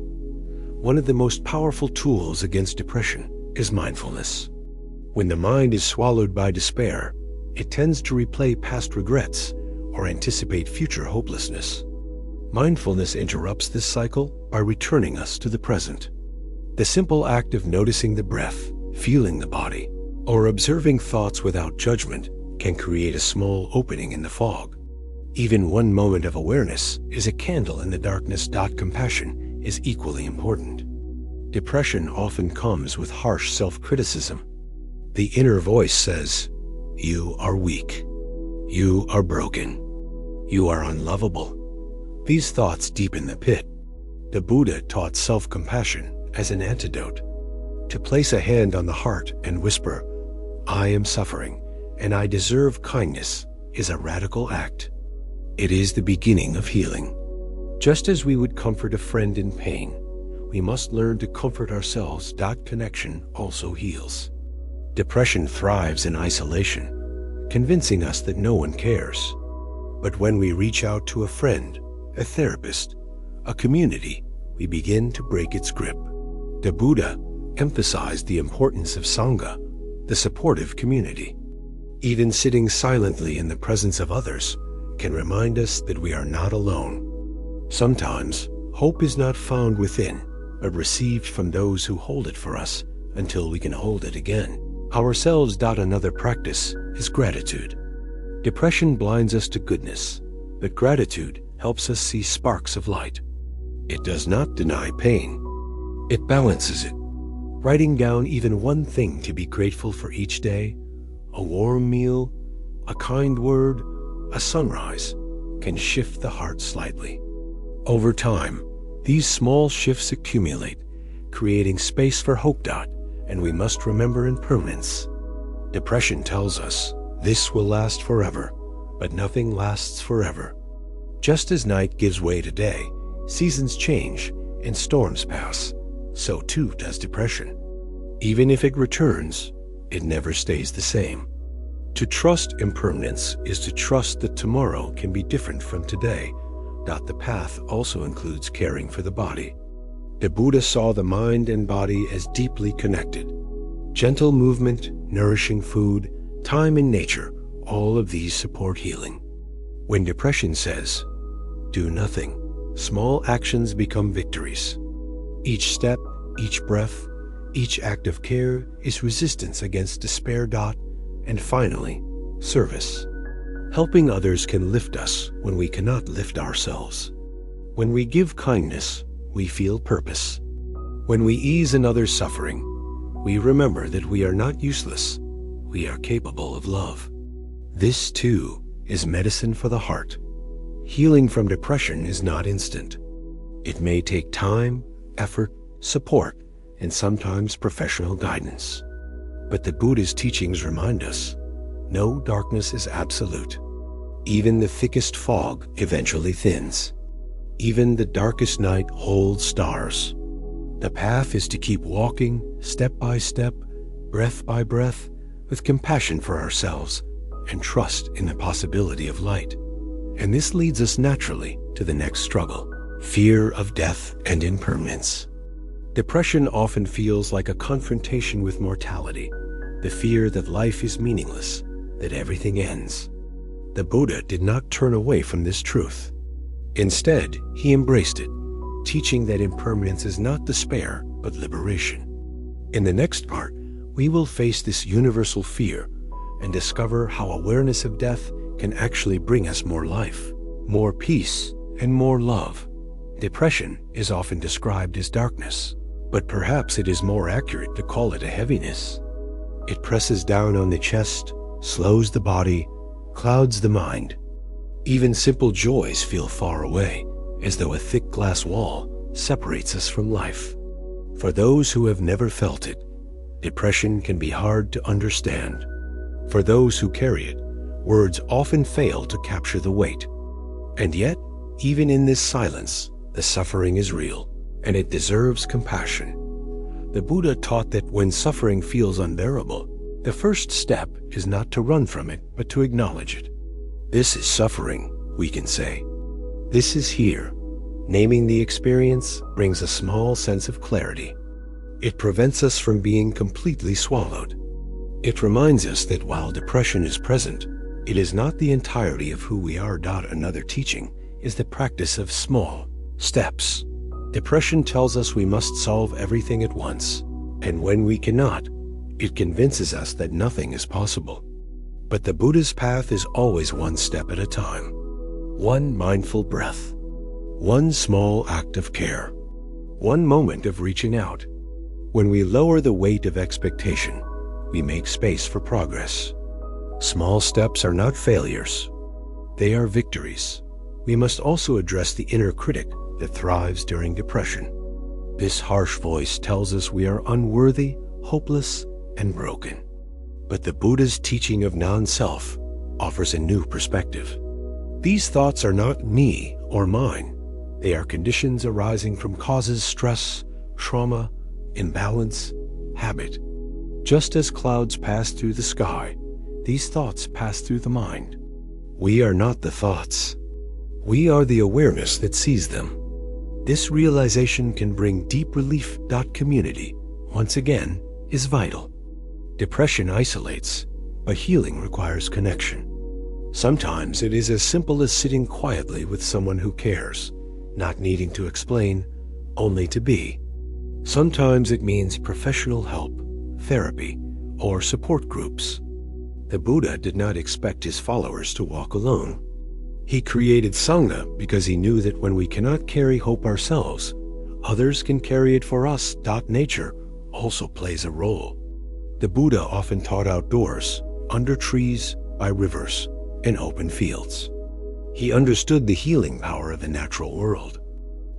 One of the most powerful tools against depression is mindfulness. When the mind is swallowed by despair, it tends to replay past regrets or anticipate future hopelessness. Mindfulness interrupts this cycle by returning us to the present. The simple act of noticing the breath, feeling the body, or observing thoughts without judgment can create a small opening in the fog. Even one moment of awareness is a candle in the darkness. Compassion is equally important. Depression often comes with harsh self-criticism. The inner voice says, "You are weak. You are broken. You are unlovable." These thoughts deepen the pit. The Buddha taught self-compassion as an antidote. To place a hand on the heart and whisper, "I am suffering, and I deserve kindness," is a radical act. It is the beginning of healing. Just as we would comfort a friend in pain, we must learn to comfort ourselves. Connection also heals. Depression thrives in isolation, convincing us that no one cares. But when we reach out to a friend, a therapist, a community, we begin to break its grip. The Buddha emphasized the importance of Sangha, the supportive community. Even sitting silently in the presence of others can remind us that we are not alone. Sometimes, hope is not found within, but received from those who hold it for us until we can hold it again. Ourselves. Another practice is gratitude. Depression blinds us to goodness, but gratitude helps us see sparks of light. It does not deny pain. It balances it. Writing down even one thing to be grateful for each day, a warm meal, a kind word, a sunrise, can shift the heart slightly. Over time, these small shifts accumulate, creating space for hope. And we must remember impermanence. Depression tells us this will last forever, but nothing lasts forever. Just as night gives way to day, seasons change, and storms pass, so too does depression. Even if it returns, it never stays the same. To trust impermanence is to trust that tomorrow can be different from today. The path also includes caring for the body. The Buddha saw the mind and body as deeply connected. Gentle movement, nourishing food, time in nature, all of these support healing. When depression says, "Do nothing," small actions become victories. Each step, each breath, each act of care is resistance against despair. And finally, service. Helping others can lift us when we cannot lift ourselves. When we give kindness, we feel purpose. When we ease another's suffering, we remember that we are not useless. We are capable of love. This, too, is medicine for the heart. Healing from depression is not instant. It may take time, effort, support, and sometimes professional guidance. But the Buddha's teachings remind us, no darkness is absolute. Even the thickest fog eventually thins. Even the darkest night holds stars. The path is to keep walking, step by step, breath by breath, with compassion for ourselves and trust in the possibility of light. And this leads us naturally to the next struggle, fear of death and impermanence. Depression often feels like a confrontation with mortality, the fear that life is meaningless, that everything ends. The Buddha did not turn away from this truth. Instead, he embraced it, teaching that impermanence is not despair, but liberation. In the next part, we will face this universal fear and discover how awareness of death can actually bring us more life, more peace, and more love. Depression is often described as darkness, but perhaps it is more accurate to call it a heaviness. It presses down on the chest, slows the body, clouds the mind. Even simple joys feel far away, as though a thick glass wall separates us from life. For those who have never felt it, depression can be hard to understand. For those who carry it, words often fail to capture the weight. And yet, even in this silence, the suffering is real, and it deserves compassion. The Buddha taught that when suffering feels unbearable, the first step is not to run from it, but to acknowledge it. This is suffering, we can say. This is here. Naming the experience brings a small sense of clarity. It prevents us from being completely swallowed. It reminds us that while depression is present, it is not the entirety of who we are. Another teaching is the practice of small steps. Depression tells us we must solve everything at once, and when we cannot, it convinces us that nothing is possible. But the Buddha's path is always one step at a time. One mindful breath. One small act of care. One moment of reaching out. When we lower the weight of expectation, we make space for progress. Small steps are not failures. They are victories. We must also address the inner critic that thrives during depression. This harsh voice tells us we are unworthy, hopeless, and broken. But the Buddha's teaching of non-self offers a new perspective. These thoughts are not me or mine. They are conditions arising from causes, stress, trauma, imbalance, habit. Just as clouds pass through the sky, these thoughts pass through the mind. We are not the thoughts. We are the awareness that sees them. This realization can bring deep relief. Community, once again, is vital. Depression isolates, but healing requires connection. Sometimes it is as simple as sitting quietly with someone who cares, not needing to explain, only to be. Sometimes it means professional help, therapy, or support groups. The Buddha did not expect his followers to walk alone. He created Sangha because he knew that when we cannot carry hope ourselves, others can carry it for us. Nature also plays a role. The Buddha often taught outdoors, under trees, by rivers, in open fields. He understood the healing power of the natural world.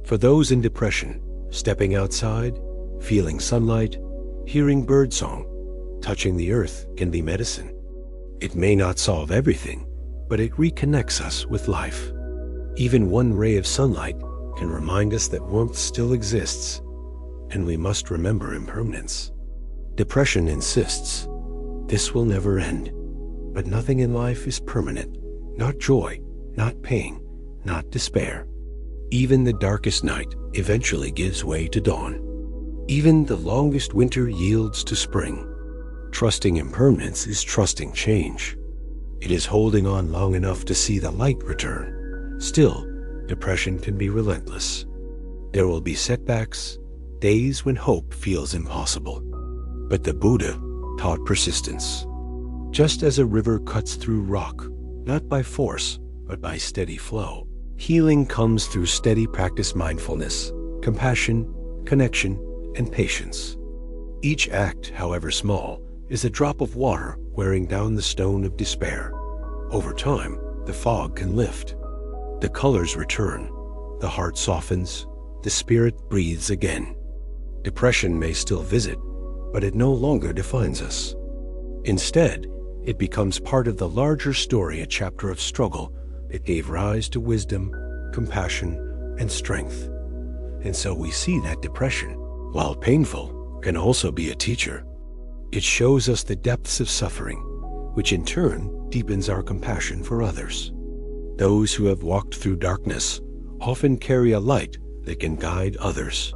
For those in depression, stepping outside, feeling sunlight, hearing birdsong, touching the earth can be medicine. It may not solve everything, but it reconnects us with life. Even one ray of sunlight can remind us that warmth still exists, and we must remember impermanence. Depression insists, this will never end, but nothing in life is permanent, not joy, not pain, not despair. Even the darkest night eventually gives way to dawn. Even the longest winter yields to spring. Trusting impermanence is trusting change. It is holding on long enough to see the light return. Still, depression can be relentless. There will be setbacks, days when hope feels impossible. But the Buddha taught persistence. Just as a river cuts through rock, not by force, but by steady flow, healing comes through steady practice. Mindfulness, compassion, connection, and patience. Each act, however small, is a drop of water wearing down the stone of despair. Over time, the fog can lift. The colors return, the heart softens, the spirit breathes again. Depression may still visit, but it no longer defines us. Instead, it becomes part of the larger story, a chapter of struggle that gave rise to wisdom, compassion, and strength. And so we see that depression, while painful, can also be a teacher. It shows us the depths of suffering, which in turn deepens our compassion for others. Those who have walked through darkness often carry a light that can guide others.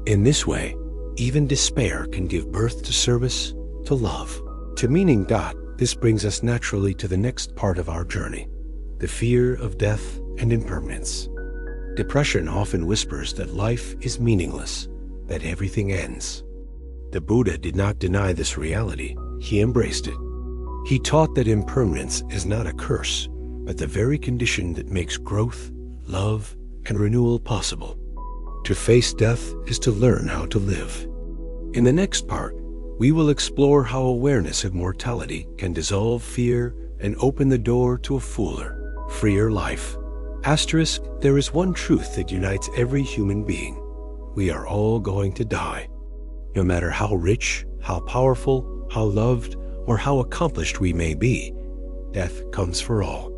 In this way, even despair can give birth to service, to love, to meaning. This brings us naturally to the next part of our journey, the fear of death and impermanence. Depression often whispers that life is meaningless, that everything ends. The Buddha did not deny this reality, he embraced it. He taught that impermanence is not a curse, but the very condition that makes growth, love, and renewal possible. To face death is to learn how to live. In the next part, we will explore how awareness of mortality can dissolve fear and open the door to a fuller, freer life. Asterisk, there is one truth that unites every human being. We are all going to die. No matter how rich, how powerful, how loved, or how accomplished we may be, death comes for all.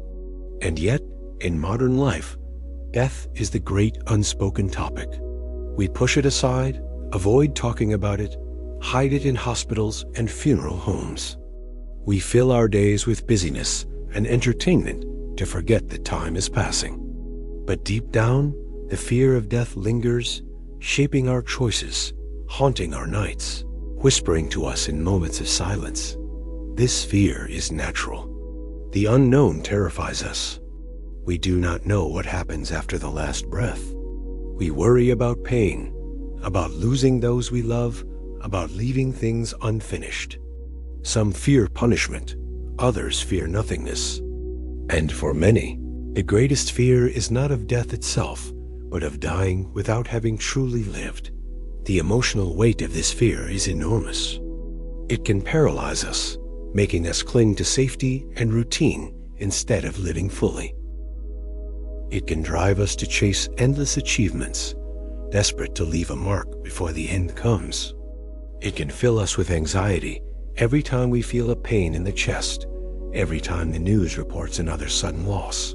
And yet, in modern life, death is the great unspoken topic. We push it aside, avoid talking about it, hide it in hospitals and funeral homes. We fill our days with busyness and entertainment to forget that time is passing. But deep down, the fear of death lingers, shaping our choices, haunting our nights, whispering to us in moments of silence. This fear is natural. The unknown terrifies us. We do not know what happens after the last breath. We worry about pain, about losing those we love, about leaving things unfinished. Some fear punishment, others fear nothingness. And for many, the greatest fear is not of death itself, but of dying without having truly lived. The emotional weight of this fear is enormous. It can paralyze us, making us cling to safety and routine instead of living fully. It can drive us to chase endless achievements, desperate to leave a mark before the end comes. It can fill us with anxiety every time we feel a pain in the chest, every time the news reports another sudden loss.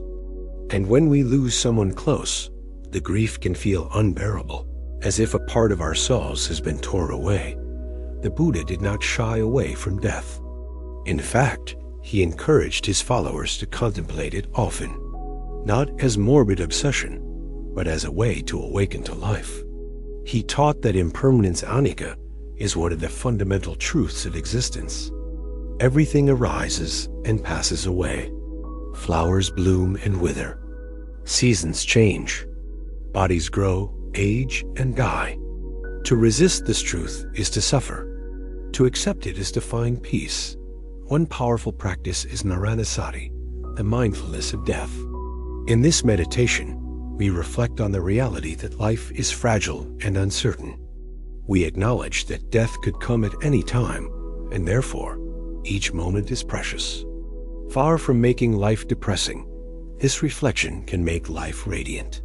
And when we lose someone close, the grief can feel unbearable, as if a part of ourselves has been torn away. The Buddha did not shy away from death. In fact, he encouraged his followers to contemplate it often, not as morbid obsession, but as a way to awaken to life. He taught that impermanence anicca is one of the fundamental truths of existence. Everything arises and passes away. Flowers bloom and wither. Seasons change. Bodies grow, age, and die. To resist this truth is to suffer. To accept it is to find peace. One powerful practice is Naranasati, the mindfulness of death. In this meditation, we reflect on the reality that life is fragile and uncertain. We acknowledge that death could come at any time, and therefore, each moment is precious. Far from making life depressing, this reflection can make life radiant.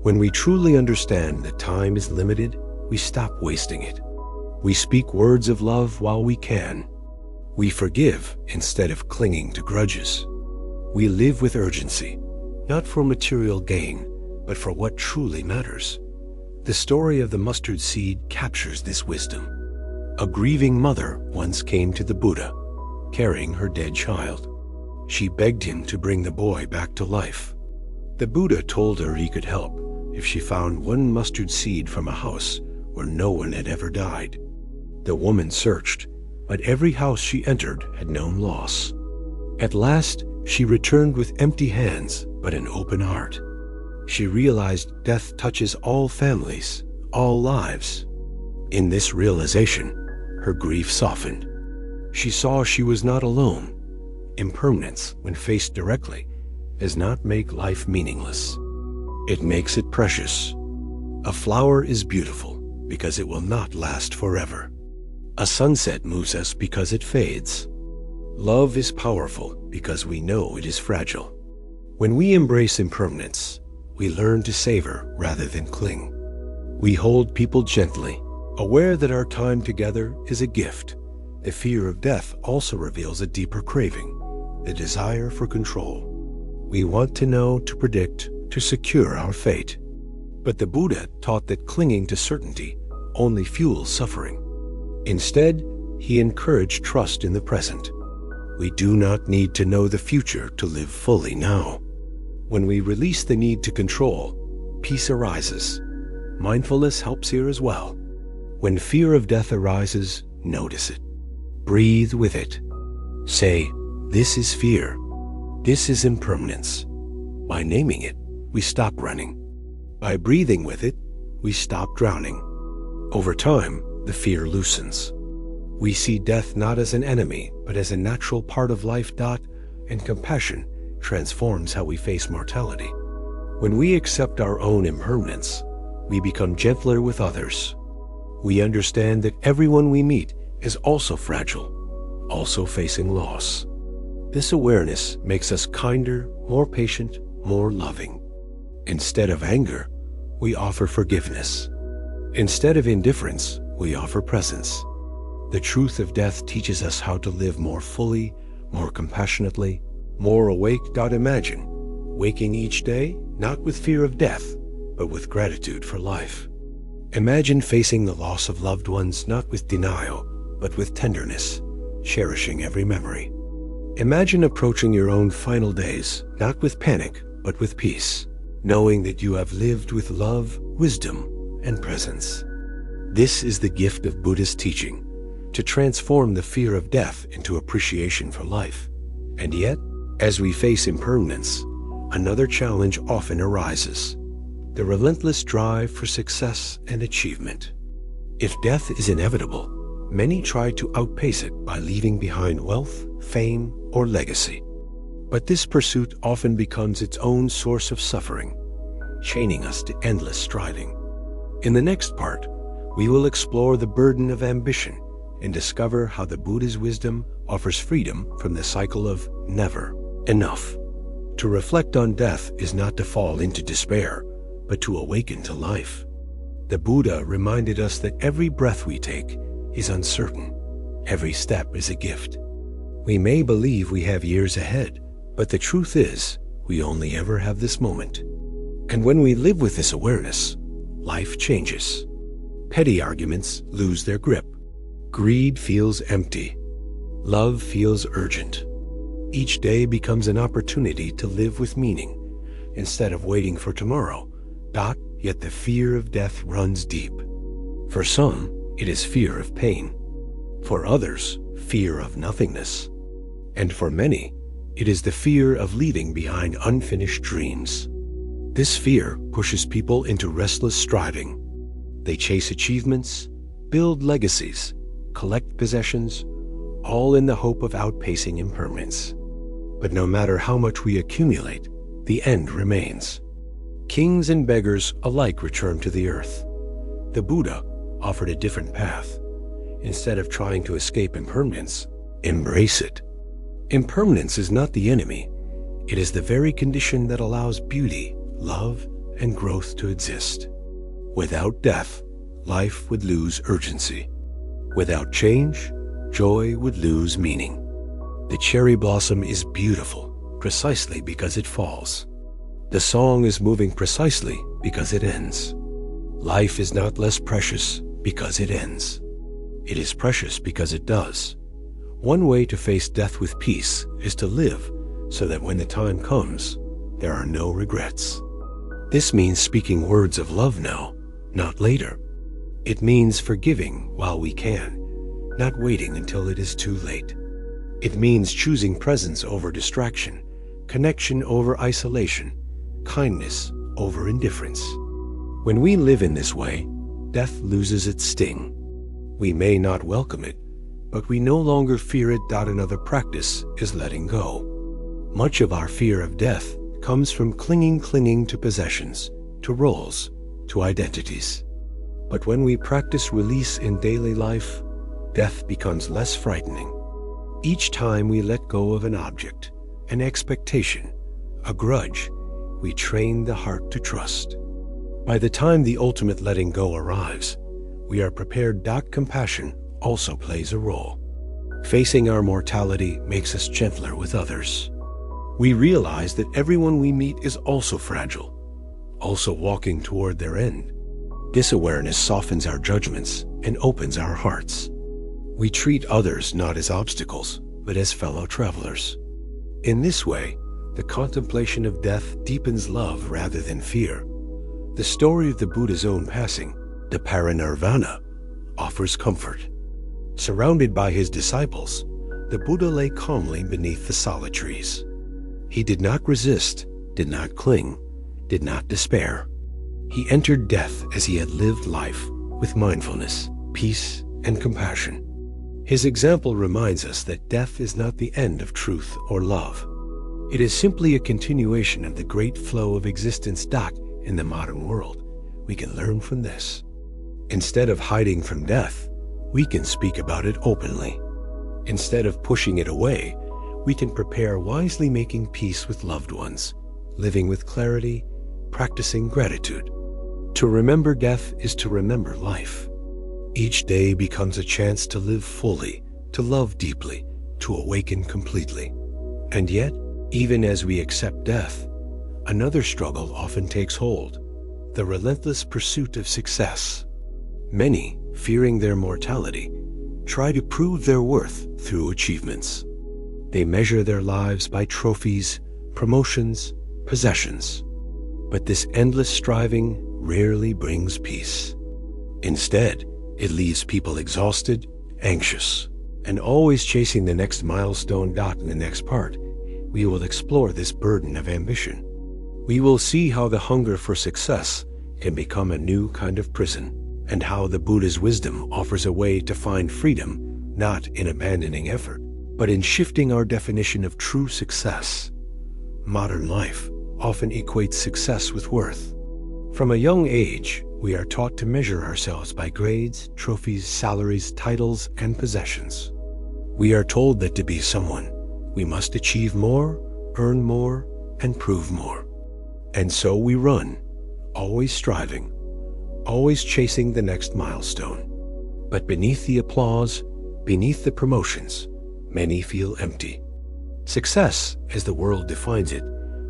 When we truly understand that time is limited, we stop wasting it. We speak words of love while we can. We forgive instead of clinging to grudges. We live with urgency, not for material gain, but for what truly matters. The story of the mustard seed captures this wisdom. A grieving mother once came to the Buddha, carrying her dead child. She begged him to bring the boy back to life. The Buddha told her he could help if she found one mustard seed from a house where no one had ever died. The woman searched, but every house she entered had known loss. At last, she returned with empty hands, but an open heart. She realized death touches all families, all lives. In this realization, her grief softened. She saw she was not alone. Impermanence, when faced directly, does not make life meaningless. It makes it precious. A flower is beautiful because it will not last forever. A sunset moves us because it fades. Love is powerful because we know it is fragile. When we embrace impermanence, we learn to savor rather than cling. We hold people gently, aware that our time together is a gift. The fear of death also reveals a deeper craving, the desire for control. We want to know, to predict, to secure our fate. But the Buddha taught that clinging to certainty only fuels suffering. Instead, he encouraged trust in the present. We do not need to know the future to live fully now. When we release the need to control, peace arises. Mindfulness helps here as well. When fear of death arises, notice it. Breathe with it. Say, "This is fear. This is impermanence." By naming it, we stop running. By breathing with it, we stop drowning. Over time, the fear loosens. We see death not as an enemy, but as a natural part of life. And compassion transforms how we face mortality. When we accept our own impermanence, we become gentler with others. We understand that everyone we meet is also fragile, also facing loss. This awareness makes us kinder, more patient, more loving. Instead of anger, we offer forgiveness. Instead of indifference, we offer presence. The truth of death teaches us how to live more fully, more compassionately, more awake. Imagine waking each day not with fear of death, but with gratitude for life. Imagine facing the loss of loved ones not with denial, but with tenderness, cherishing every memory. Imagine approaching your own final days not with panic, but with peace, knowing that you have lived with love, wisdom, and presence. This is the gift of Buddhist teaching, to transform the fear of death into appreciation for life. And yet, as we face impermanence, another challenge often arises: the relentless drive for success and achievement. If death is inevitable, many try to outpace it by leaving behind wealth, fame, or legacy. But this pursuit often becomes its own source of suffering, chaining us to endless striving. In the next part, we will explore the burden of ambition and discover how the Buddha's wisdom offers freedom from the cycle of never enough. To reflect on death is not to fall into despair, but to awaken to life. The Buddha reminded us that every breath we take is uncertain. Every step is a gift. We may believe we have years ahead, but the truth is, we only ever have this moment. And when we live with this awareness, life changes. Petty arguments lose their grip. Greed feels empty. Love feels urgent. Each day becomes an opportunity to live with meaning, instead of waiting for tomorrow. Yet the fear of death runs deep. For some, it is fear of pain. For others, fear of nothingness. And for many, it is the fear of leaving behind unfinished dreams. This fear pushes people into restless striving. They chase achievements, build legacies, collect possessions, all in the hope of outpacing impermanence. But no matter how much we accumulate, the end remains. Kings and beggars alike return to the earth. The Buddha offered a different path. Instead of trying to escape impermanence, embrace it. Impermanence is not the enemy. It is the very condition that allows beauty, love, and growth to exist. Without death, life would lose urgency. Without change, joy would lose meaning. The cherry blossom is beautiful precisely because it falls. The song is moving precisely because it ends. Life is not less precious because it ends. It is precious because it does. One way to face death with peace is to live so that when the time comes, there are no regrets. This means speaking words of love now, not later. It means forgiving while we can, not waiting until it is too late. It means choosing presence over distraction, connection over isolation, kindness over indifference. When we live in this way, death loses its sting. We may not welcome it, but we no longer fear it. Another practice is letting go. Much of our fear of death comes from clinging to possessions, to roles, to identities. But when we practice release in daily life, death becomes less frightening. Each time we let go of an object, an expectation, a grudge, we train the heart to trust. By the time the ultimate letting go arrives, we are prepared. Compassion also plays a role. Facing our mortality makes us gentler with others. We realize that everyone we meet is also fragile, also walking toward their end. This awareness softens our judgments and opens our hearts. We treat others not as obstacles, but as fellow travelers. In this way, the contemplation of death deepens love rather than fear. The story of the Buddha's own passing, the parinirvana, offers comfort. Surrounded by his disciples, the Buddha lay calmly beneath the sala trees. He did not resist, did not cling, did not despair. He entered death as he had lived life with mindfulness, peace, and compassion. His example reminds us that death is not the end of truth or love. It is simply a continuation of the great flow of existence. In the modern world, we can learn from this. Instead of hiding from death, we can speak about it openly. Instead of pushing it away, we can prepare wisely, making peace with loved ones, living with clarity, practicing gratitude. To remember death is to remember life. Each day becomes a chance to live fully, to love deeply, to awaken completely. And yet, even as we accept death, another struggle often takes hold: the relentless pursuit of success. Many, fearing their mortality, try to prove their worth through achievements. They measure their lives by trophies, promotions, possessions. But this endless striving rarely brings peace. Instead, it leaves people exhausted, anxious, and always chasing the next milestone. In the next part, we will explore this burden of ambition. We will see how the hunger for success can become a new kind of prison, and how the Buddha's wisdom offers a way to find freedom, not in abandoning effort, but in shifting our definition of true success. Modern life often equates success with worth. From a young age, we are taught to measure ourselves by grades, trophies, salaries, titles, and possessions. We are told that to be someone, we must achieve more, earn more, and prove more. And so we run, always striving, always chasing the next milestone. But beneath the applause, beneath the promotions, many feel empty. Success, as the world defines it,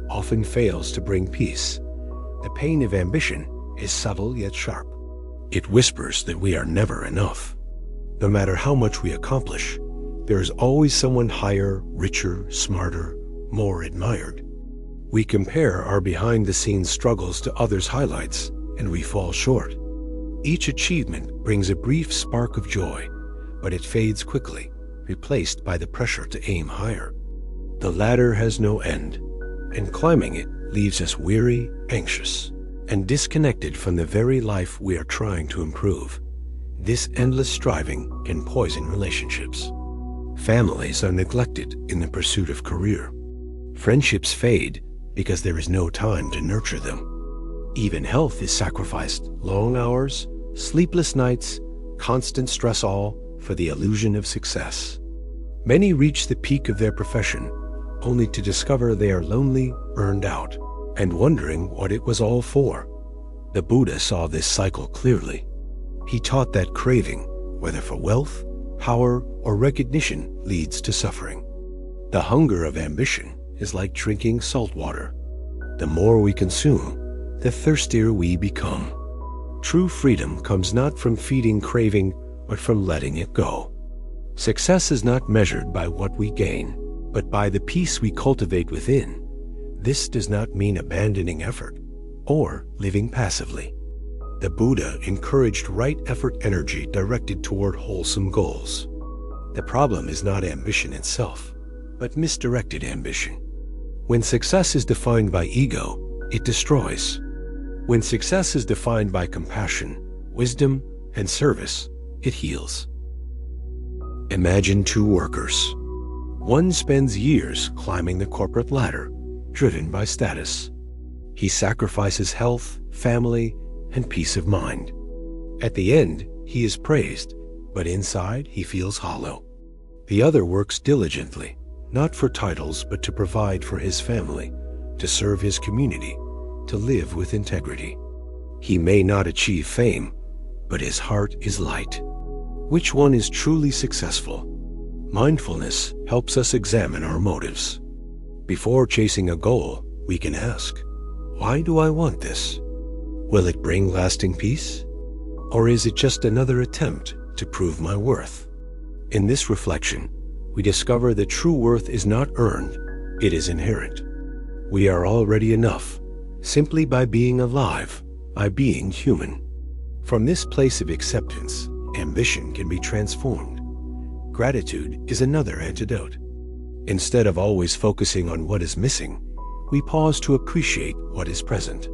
often fails to bring peace. The pain of ambition is subtle yet sharp. It whispers that we are never enough. No matter how much we accomplish, there is always someone higher, richer, smarter, more admired. We compare our behind-the-scenes struggles to others' highlights, and we fall short. Each achievement brings a brief spark of joy, but it fades quickly, replaced by the pressure to aim higher. The ladder has no end, and climbing it leaves us weary, anxious, and disconnected from the very life we are trying to improve. This endless striving can poison relationships. Families are neglected in the pursuit of career. Friendships fade because there is no time to nurture them. Even health is sacrificed: long hours, sleepless nights, constant stress, all for the illusion of success. Many reach the peak of their profession only to discover they are lonely, burned out, and wondering what it was all for. The Buddha saw this cycle clearly. He taught that craving, whether for wealth, power, or recognition, leads to suffering. The hunger of ambition is like drinking salt water. The more we consume, the thirstier we become. True freedom comes not from feeding craving, but from letting it go. Success is not measured by what we gain, but by the peace we cultivate within. This does not mean abandoning effort or living passively. The Buddha encouraged right effort energy directed toward wholesome goals. The problem is not ambition itself, but misdirected ambition. When success is defined by ego, it destroys. When success is defined by compassion, wisdom, and service, it heals. Imagine two workers. One spends years climbing the corporate ladder, driven by status. He sacrifices health, family, and peace of mind. At the end, he is praised, but inside he feels hollow. The other works diligently, not for titles, but to provide for his family, to serve his community, to live with integrity. He may not achieve fame, but his heart is light. Which one is truly successful? Mindfulness helps us examine our motives. Before chasing a goal, we can ask, why do I want this? Will it bring lasting peace? Or is it just another attempt to prove my worth? In this reflection, we discover that true worth is not earned, it is inherent. We are already enough, simply by being alive, by being human. From this place of acceptance, ambition can be transformed. Gratitude is another antidote. Instead of always focusing on what is missing, we pause to appreciate what is present.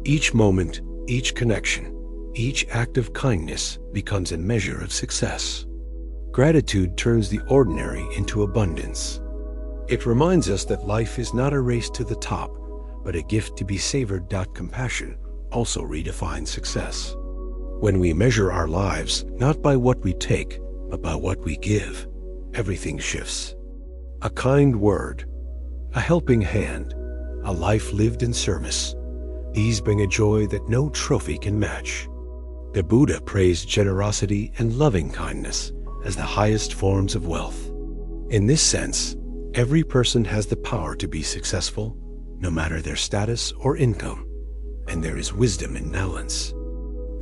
Each moment, Each connection, each act of kindness becomes a measure of success. Gratitude turns the ordinary into abundance. It reminds us that life is not a race to the top, but a gift to be savored. Compassion also redefines success. When we measure our lives not by what we take, but by what we give, everything shifts. A kind word, a helping hand, a life lived in service. These bring a joy that no trophy can match. The Buddha praised generosity and loving kindness as the highest forms of wealth. In this sense, every person has the power to be successful, no matter their status or income, and there is wisdom in balance.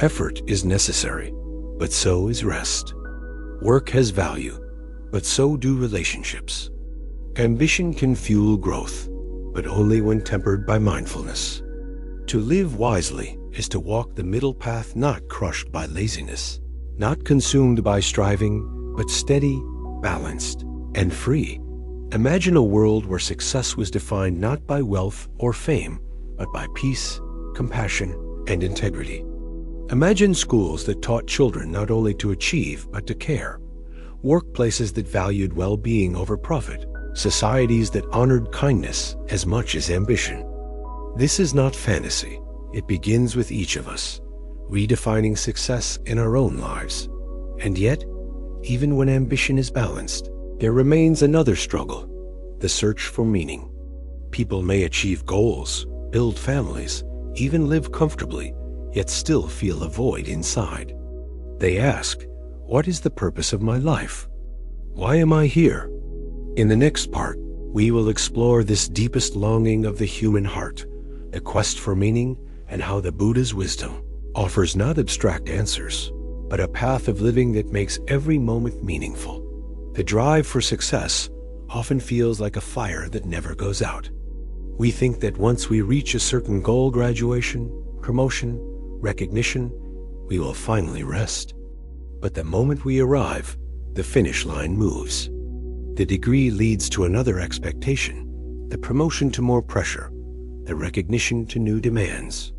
Effort is necessary, but so is rest. Work has value, but so do relationships. Ambition can fuel growth, but only when tempered by mindfulness. To live wisely is to walk the middle path, not crushed by laziness, not consumed by striving, but steady, balanced, and free. Imagine a world where success was defined not by wealth or fame, but by peace, compassion, and integrity. Imagine schools that taught children not only to achieve, but to care. Workplaces that valued well-being over profit. Societies that honored kindness as much as ambition. This is not fantasy. It begins with each of us, redefining success in our own lives. And yet, even when ambition is balanced, there remains another struggle, the search for meaning. People may achieve goals, build families, even live comfortably, yet still feel a void inside. They ask, what is the purpose of my life? Why am I here? In the next part, we will explore this deepest longing of the human heart, the quest for meaning, and how the Buddha's wisdom offers not abstract answers, but a path of living that makes every moment meaningful. The drive for success often feels like a fire that never goes out. We think that once we reach a certain goal, graduation, promotion, recognition, we will finally rest. But the moment we arrive, the finish line moves. The degree leads to another expectation, the promotion to more pressure, the recognition to new demands.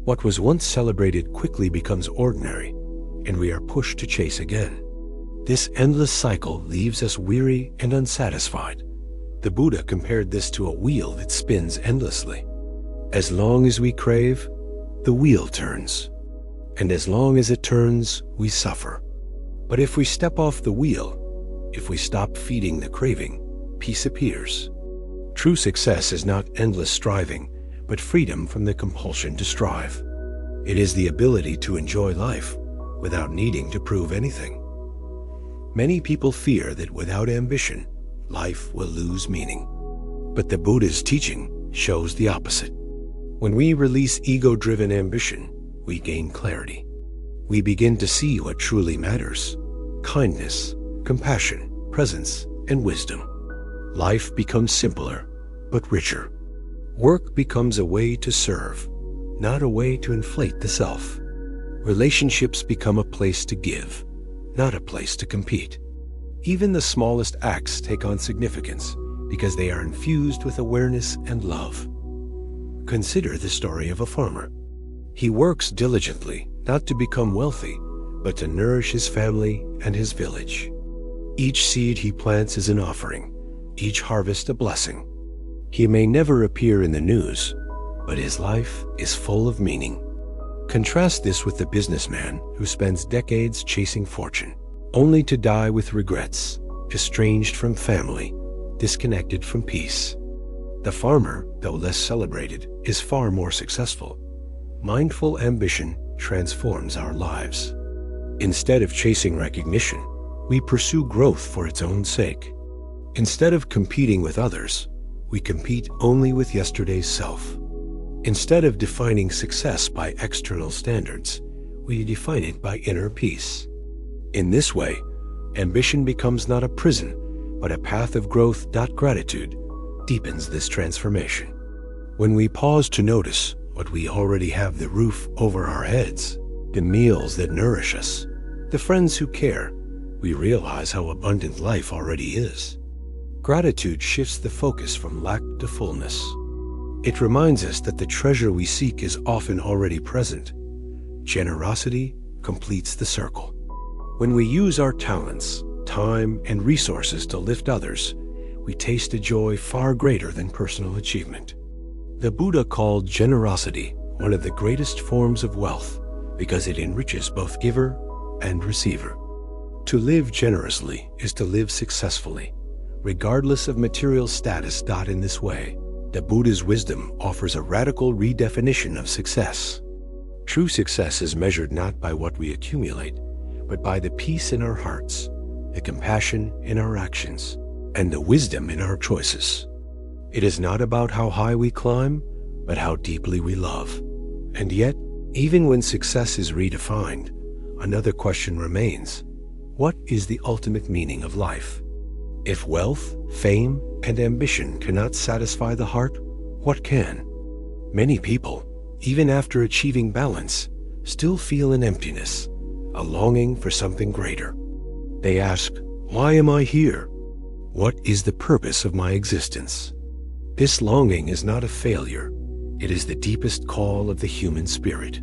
What was once celebrated quickly becomes ordinary, and we are pushed to chase again. This endless cycle leaves us weary and unsatisfied. The Buddha compared this to a wheel that spins endlessly. As long as we crave, the wheel turns. And as long as it turns, we suffer. But if we step off the wheel, if we stop feeding the craving, peace appears. True success is not endless striving, but freedom from the compulsion to strive. It is the ability to enjoy life without needing to prove anything. Many people fear that without ambition, life will lose meaning. But the Buddha's teaching shows the opposite. When we release ego-driven ambition, we gain clarity. We begin to see what truly matters: kindness, compassion, presence, and wisdom. Life becomes simpler, but richer. Work becomes a way to serve, not a way to inflate the self. Relationships become a place to give, not a place to compete. Even the smallest acts take on significance because they are infused with awareness and love. Consider the story of a farmer. He works diligently, not to become wealthy, but to nourish his family and his village. Each seed he plants is an offering, each harvest a blessing. He may never appear in the news, but his life is full of meaning. Contrast this with the businessman who spends decades chasing fortune, only to die with regrets, estranged from family, disconnected from peace. The farmer, though less celebrated, is far more successful. Mindful ambition transforms our lives. Instead of chasing recognition, we pursue growth for its own sake. Instead of competing with others, we compete only with yesterday's self. Instead of defining success by external standards, we define it by inner peace. In this way, ambition becomes not a prison, but a path of growth. Gratitude deepens this transformation. When we pause to notice what we already have: the roof over our heads, the meals that nourish us, the friends who care, we realize how abundant life already is. Gratitude shifts the focus from lack to fullness. It reminds us that the treasure we seek is often already present. Generosity completes the circle. When we use our talents, time, and resources to lift others, we taste a joy far greater than personal achievement. The Buddha called generosity one of the greatest forms of wealth because it enriches both giver and receiver. To live generously is to live successfully, regardless of material status. In this way, the Buddha's wisdom offers a radical redefinition of success. True success is measured not by what we accumulate, but by the peace in our hearts, the compassion in our actions, and the wisdom in our choices. It is not about how high we climb, but how deeply we love. And yet, even when success is redefined, another question remains: what is the ultimate meaning of life? If wealth, fame, and ambition cannot satisfy the heart, what can? Many people, even after achieving balance, still feel an emptiness, a longing for something greater. They ask, why am I here? What is the purpose of my existence? This longing is not a failure. It is the deepest call of the human spirit.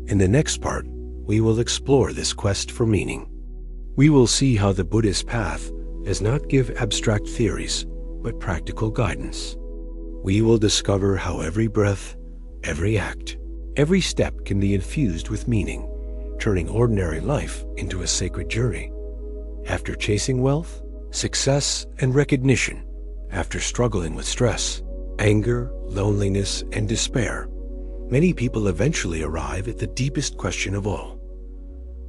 In the next part, we will explore this quest for meaning. We will see how the Buddhist path does not give abstract theories, but practical guidance. We will discover how every breath, every act, every step can be infused with meaning, turning ordinary life into a sacred journey. After chasing wealth, success, and recognition, after struggling with stress, anger, loneliness, and despair, many people eventually arrive at the deepest question of all.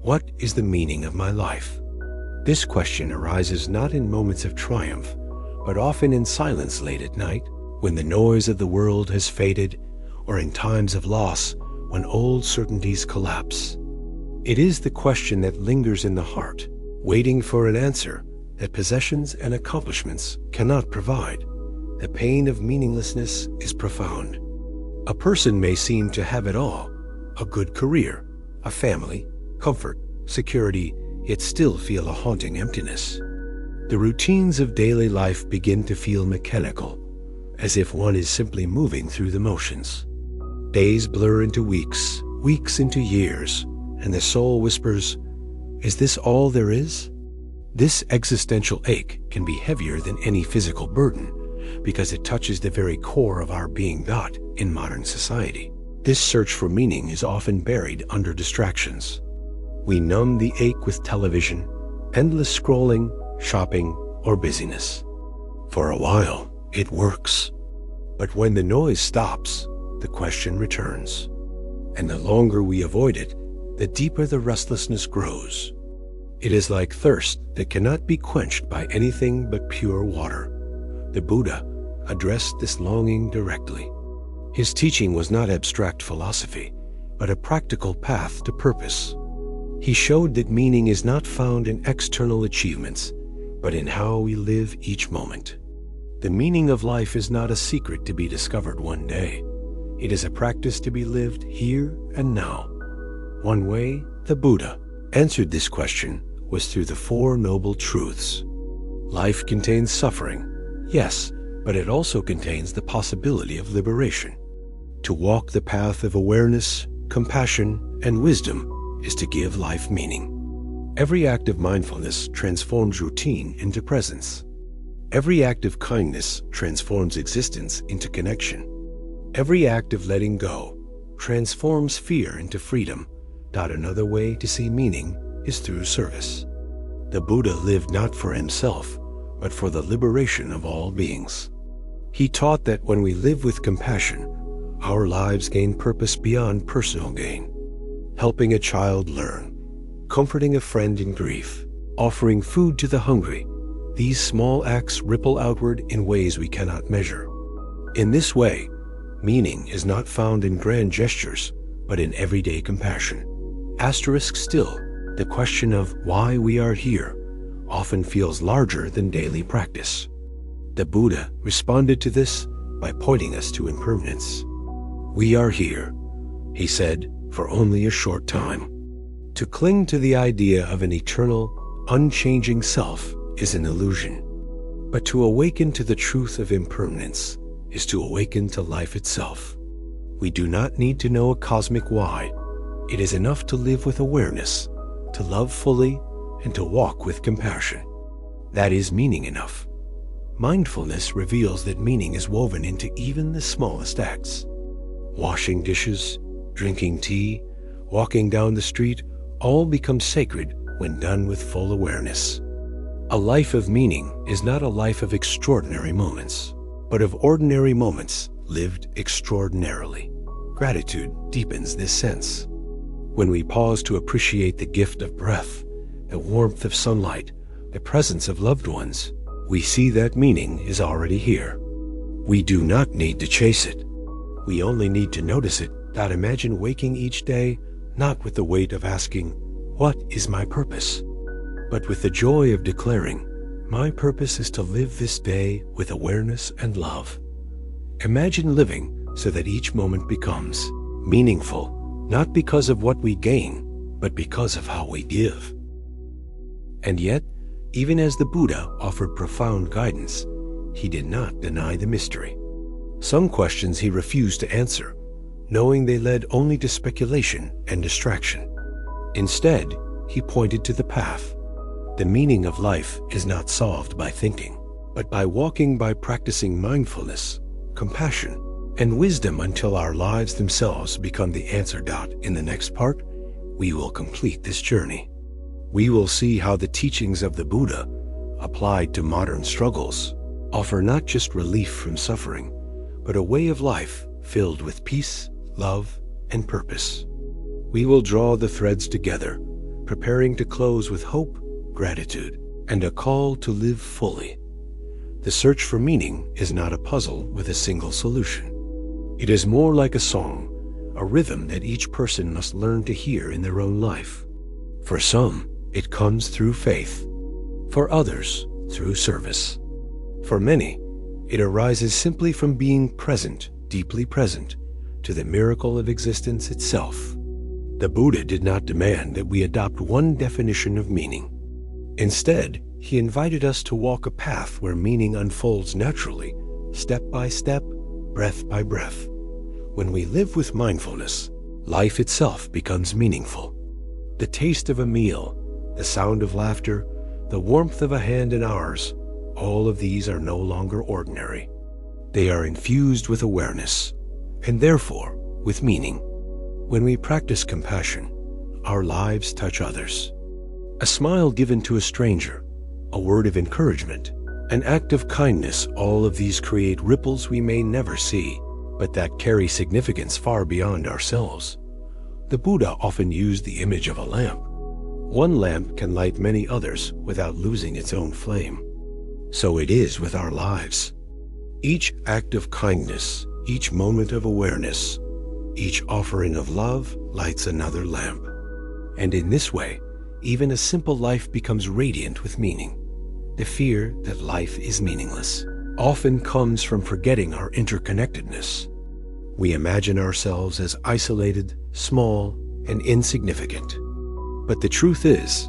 What is the meaning of my life? This question arises not in moments of triumph, but often in silence late at night, when the noise of the world has faded, or in times of loss, when old certainties collapse. It is the question that lingers in the heart, waiting for an answer that possessions and accomplishments cannot provide. The pain of meaninglessness is profound. A person may seem to have it all: a good career, a family, comfort, security, yet still feel a haunting emptiness. The routines of daily life begin to feel mechanical, as if one is simply moving through the motions. Days blur into weeks, weeks into years, and the soul whispers, is this all there is? This existential ache can be heavier than any physical burden, because it touches the very core of our being. In modern society, this search for meaning is often buried under distractions. We numb the ache with television, endless scrolling, shopping, or busyness. For a while, it works. But when the noise stops, the question returns. And the longer we avoid it, the deeper the restlessness grows. It is like thirst that cannot be quenched by anything but pure water. The Buddha addressed this longing directly. His teaching was not abstract philosophy, but a practical path to purpose. He showed that meaning is not found in external achievements, but in how we live each moment. The meaning of life is not a secret to be discovered one day. It is a practice to be lived here and now. One way the Buddha answered this question was through the Four Noble Truths. Life contains suffering, yes, but it also contains the possibility of liberation. To walk the path of awareness, compassion, and wisdom is to give life meaning. Every act of mindfulness transforms routine into presence. Every act of kindness transforms existence into connection. Every act of letting go transforms fear into freedom. Another way to see meaning is through service. The Buddha lived not for himself, but for the liberation of all beings. He taught that when we live with compassion, our lives gain purpose beyond personal gain. Helping a child learn, comforting a friend in grief, offering food to the hungry, these small acts ripple outward in ways we cannot measure. In this way, meaning is not found in grand gestures, but in everyday compassion. Still, the question of why we are here often feels larger than daily practice. The Buddha responded to this by pointing us to impermanence. We are here, he said, for only a short time. To cling to the idea of an eternal, unchanging self is an illusion. But to awaken to the truth of impermanence is to awaken to life itself. We do not need to know a cosmic why. It is enough to live with awareness, to love fully, and to walk with compassion. That is meaning enough. Mindfulness reveals that meaning is woven into even the smallest acts. Washing dishes, drinking tea, walking down the street, all become sacred when done with full awareness. A life of meaning is not a life of extraordinary moments, but of ordinary moments lived extraordinarily. Gratitude deepens this sense. When we pause to appreciate the gift of breath, the warmth of sunlight, the presence of loved ones, we see that meaning is already here. We do not need to chase it. We only need to notice it. Imagine waking each day not with the weight of asking, "What is my purpose?" but with the joy of declaring, "My purpose is to live this day with awareness and love." Imagine living so that each moment becomes meaningful, not because of what we gain, but because of how we give. And yet, even as the Buddha offered profound guidance, he did not deny the mystery. Some questions he refused to answer, knowing they led only to speculation and distraction. Instead, he pointed to the path. The meaning of life is not solved by thinking, but by walking, by practicing mindfulness, compassion, and wisdom until our lives themselves become the answer. In the next part, we will complete this journey. We will see how the teachings of the Buddha, applied to modern struggles, offer not just relief from suffering, but a way of life filled with peace, love, and purpose. We will draw the threads together, preparing to close with hope, gratitude, and a call to live fully. The search for meaning is not a puzzle with a single solution. It is more like a song, a rhythm that each person must learn to hear in their own life. For some, it comes through faith. For others, through service. For many, it arises simply from being present, deeply present, to the miracle of existence itself. The Buddha did not demand that we adopt one definition of meaning. Instead, he invited us to walk a path where meaning unfolds naturally, step by step, breath by breath. When we live with mindfulness, life itself becomes meaningful. The taste of a meal, the sound of laughter, the warmth of a hand in ours, all of these are no longer ordinary. They are infused with awareness, and therefore with meaning. When we practice compassion, our lives touch others. A smile given to a stranger, a word of encouragement, an act of kindness, all of these create ripples we may never see, but that carry significance far beyond ourselves. The Buddha often used the image of a lamp. One lamp can light many others without losing its own flame. So it is with our lives. Each act of kindness, each moment of awareness, each offering of love lights another lamp. And in this way, even a simple life becomes radiant with meaning. The fear that life is meaningless often comes from forgetting our interconnectedness. We imagine ourselves as isolated, small, and insignificant. But the truth is,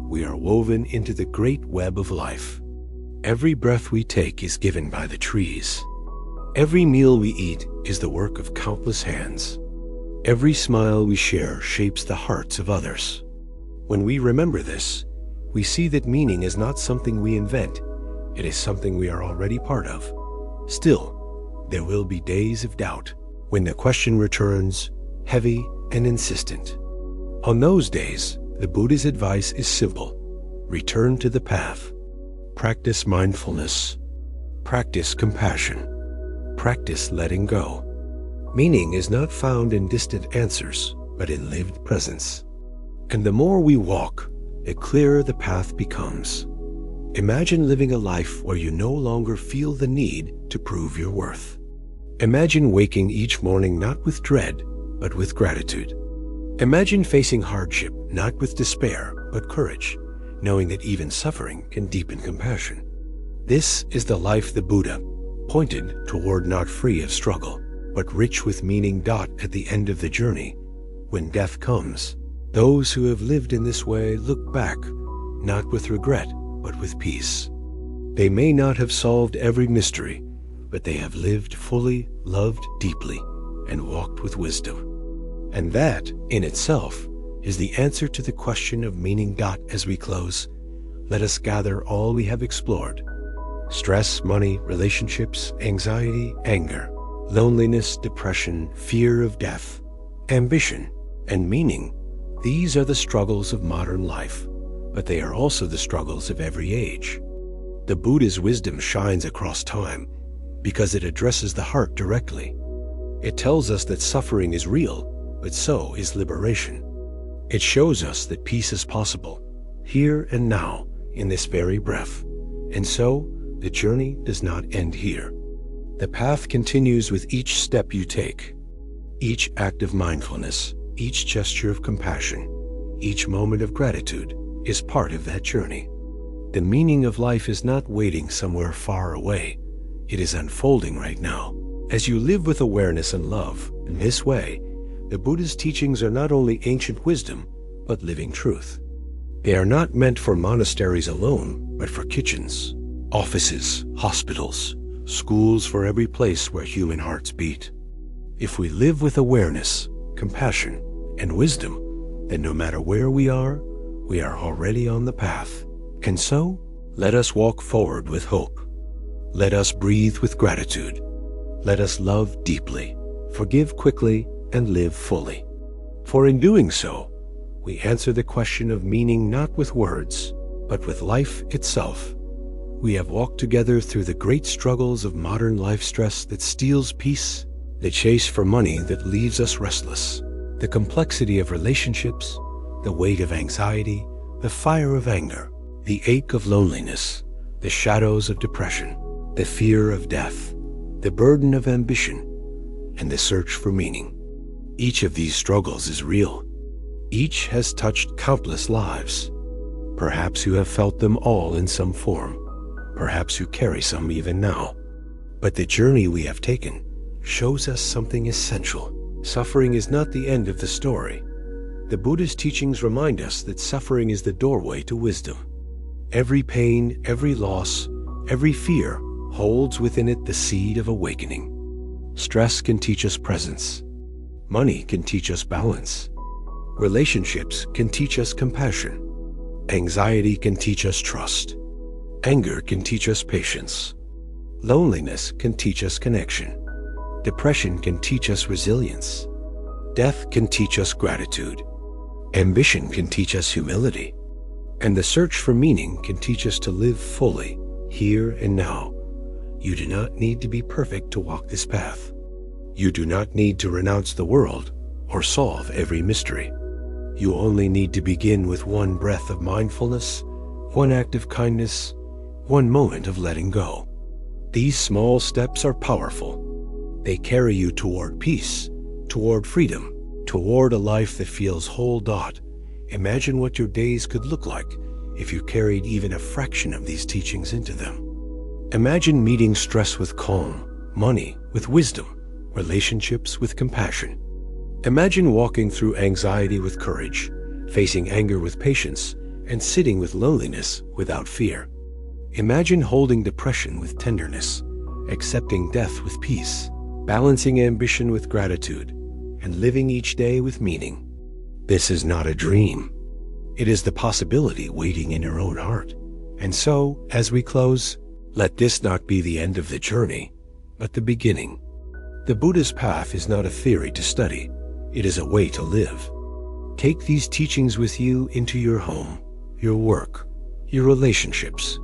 we are woven into the great web of life. Every breath we take is given by the trees. Every meal we eat is the work of countless hands. Every smile we share shapes the hearts of others. When we remember this, we see that meaning is not something we invent. It is something we are already part of. Still, there will be days of doubt, when the question returns, heavy and insistent. On those days, the Buddha's advice is simple. Return to the path. Practice mindfulness. Practice compassion. Practice letting go. Meaning is not found in distant answers, but in lived presence. And the more we walk, the clearer the path becomes. Imagine living a life where you no longer feel the need to prove your worth. Imagine waking each morning not with dread, but with gratitude. Imagine facing hardship not with despair, but courage, knowing that even suffering can deepen compassion. This is the life the Buddha pointed toward, not free of struggle, but rich with meaning. At the end of the journey, when death comes, those who have lived in this way look back, not with regret, but with peace. They may not have solved every mystery, but they have lived fully, loved deeply, and walked with wisdom. And that, in itself, is the answer to the question of meaning. As we close, let us gather all we have explored: stress, money, relationships, anxiety, anger, loneliness, depression, fear of death, ambition, and meaning. These are the struggles of modern life, but they are also the struggles of every age. The Buddha's wisdom shines across time because it addresses the heart directly. It tells us that suffering is real, but so is liberation. It shows us that peace is possible, here and now, in this very breath. And so, the journey does not end here. The path continues with each step you take, each act of mindfulness, each gesture of compassion, each moment of gratitude is part of that journey. The meaning of life is not waiting somewhere far away. It is unfolding right now. As you live with awareness and love, in this way, the Buddha's teachings are not only ancient wisdom, but living truth. They are not meant for monasteries alone, but for kitchens, offices, hospitals, schools, for every place where human hearts beat. If we live with awareness, compassion, and wisdom, then no matter where we are already on the path. And so, let us walk forward with hope. Let us breathe with gratitude. Let us love deeply, forgive quickly, and live fully. For in doing so, we answer the question of meaning not with words, but with life itself. We have walked together through the great struggles of modern life: stress that steals peace, the chase for money that leaves us restless, the complexity of relationships, the weight of anxiety, the fire of anger, the ache of loneliness, the shadows of depression, the fear of death, the burden of ambition, and the search for meaning. Each of these struggles is real. Each has touched countless lives. Perhaps you have felt them all in some form. Perhaps you carry some even now. But the journey we have taken shows us something essential. Suffering is not the end of the story. The Buddha's teachings remind us that suffering is the doorway to wisdom. Every pain, every loss, every fear holds within it the seed of awakening. Stress can teach us presence. Money can teach us balance. Relationships can teach us compassion. Anxiety can teach us trust. Anger can teach us patience. Loneliness can teach us connection. Depression can teach us resilience. Death can teach us gratitude. Ambition can teach us humility. And the search for meaning can teach us to live fully, here and now. You do not need to be perfect to walk this path. You do not need to renounce the world or solve every mystery. You only need to begin with one breath of mindfulness, one act of kindness, one moment of letting go. These small steps are powerful. They carry you toward peace, toward freedom, toward a life that feels whole. Imagine what your days could look like if you carried even a fraction of these teachings into them. Imagine meeting stress with calm, money with wisdom, relationships with compassion. Imagine walking through anxiety with courage, facing anger with patience, and sitting with loneliness without fear. Imagine holding depression with tenderness, accepting death with peace, balancing ambition with gratitude, and living each day with meaning. This is not a dream. It is the possibility waiting in your own heart. And so, as we close, let this not be the end of the journey, but the beginning. The Buddha's path is not a theory to study. It is a way to live. Take these teachings with you into your home, your work, your relationships,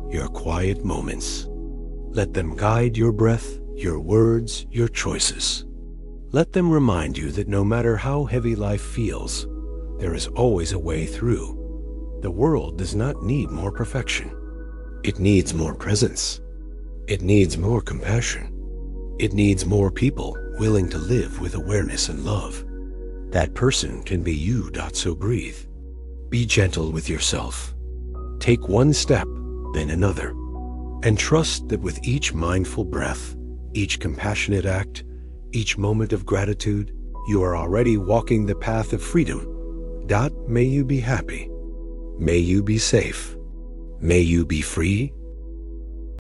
your quiet moments. Let them guide your breath, your words, your choices. Let them remind you that no matter how heavy life feels, there is always a way through. The world does not need more perfection. It needs more presence. It needs more compassion. It needs more people willing to live with awareness and love. That person can be you. So breathe. Be gentle with yourself. Take one step, then another. And trust that with each mindful breath, each compassionate act, each moment of gratitude, you are already walking the path of freedom. May you be happy. May you be safe. May you be free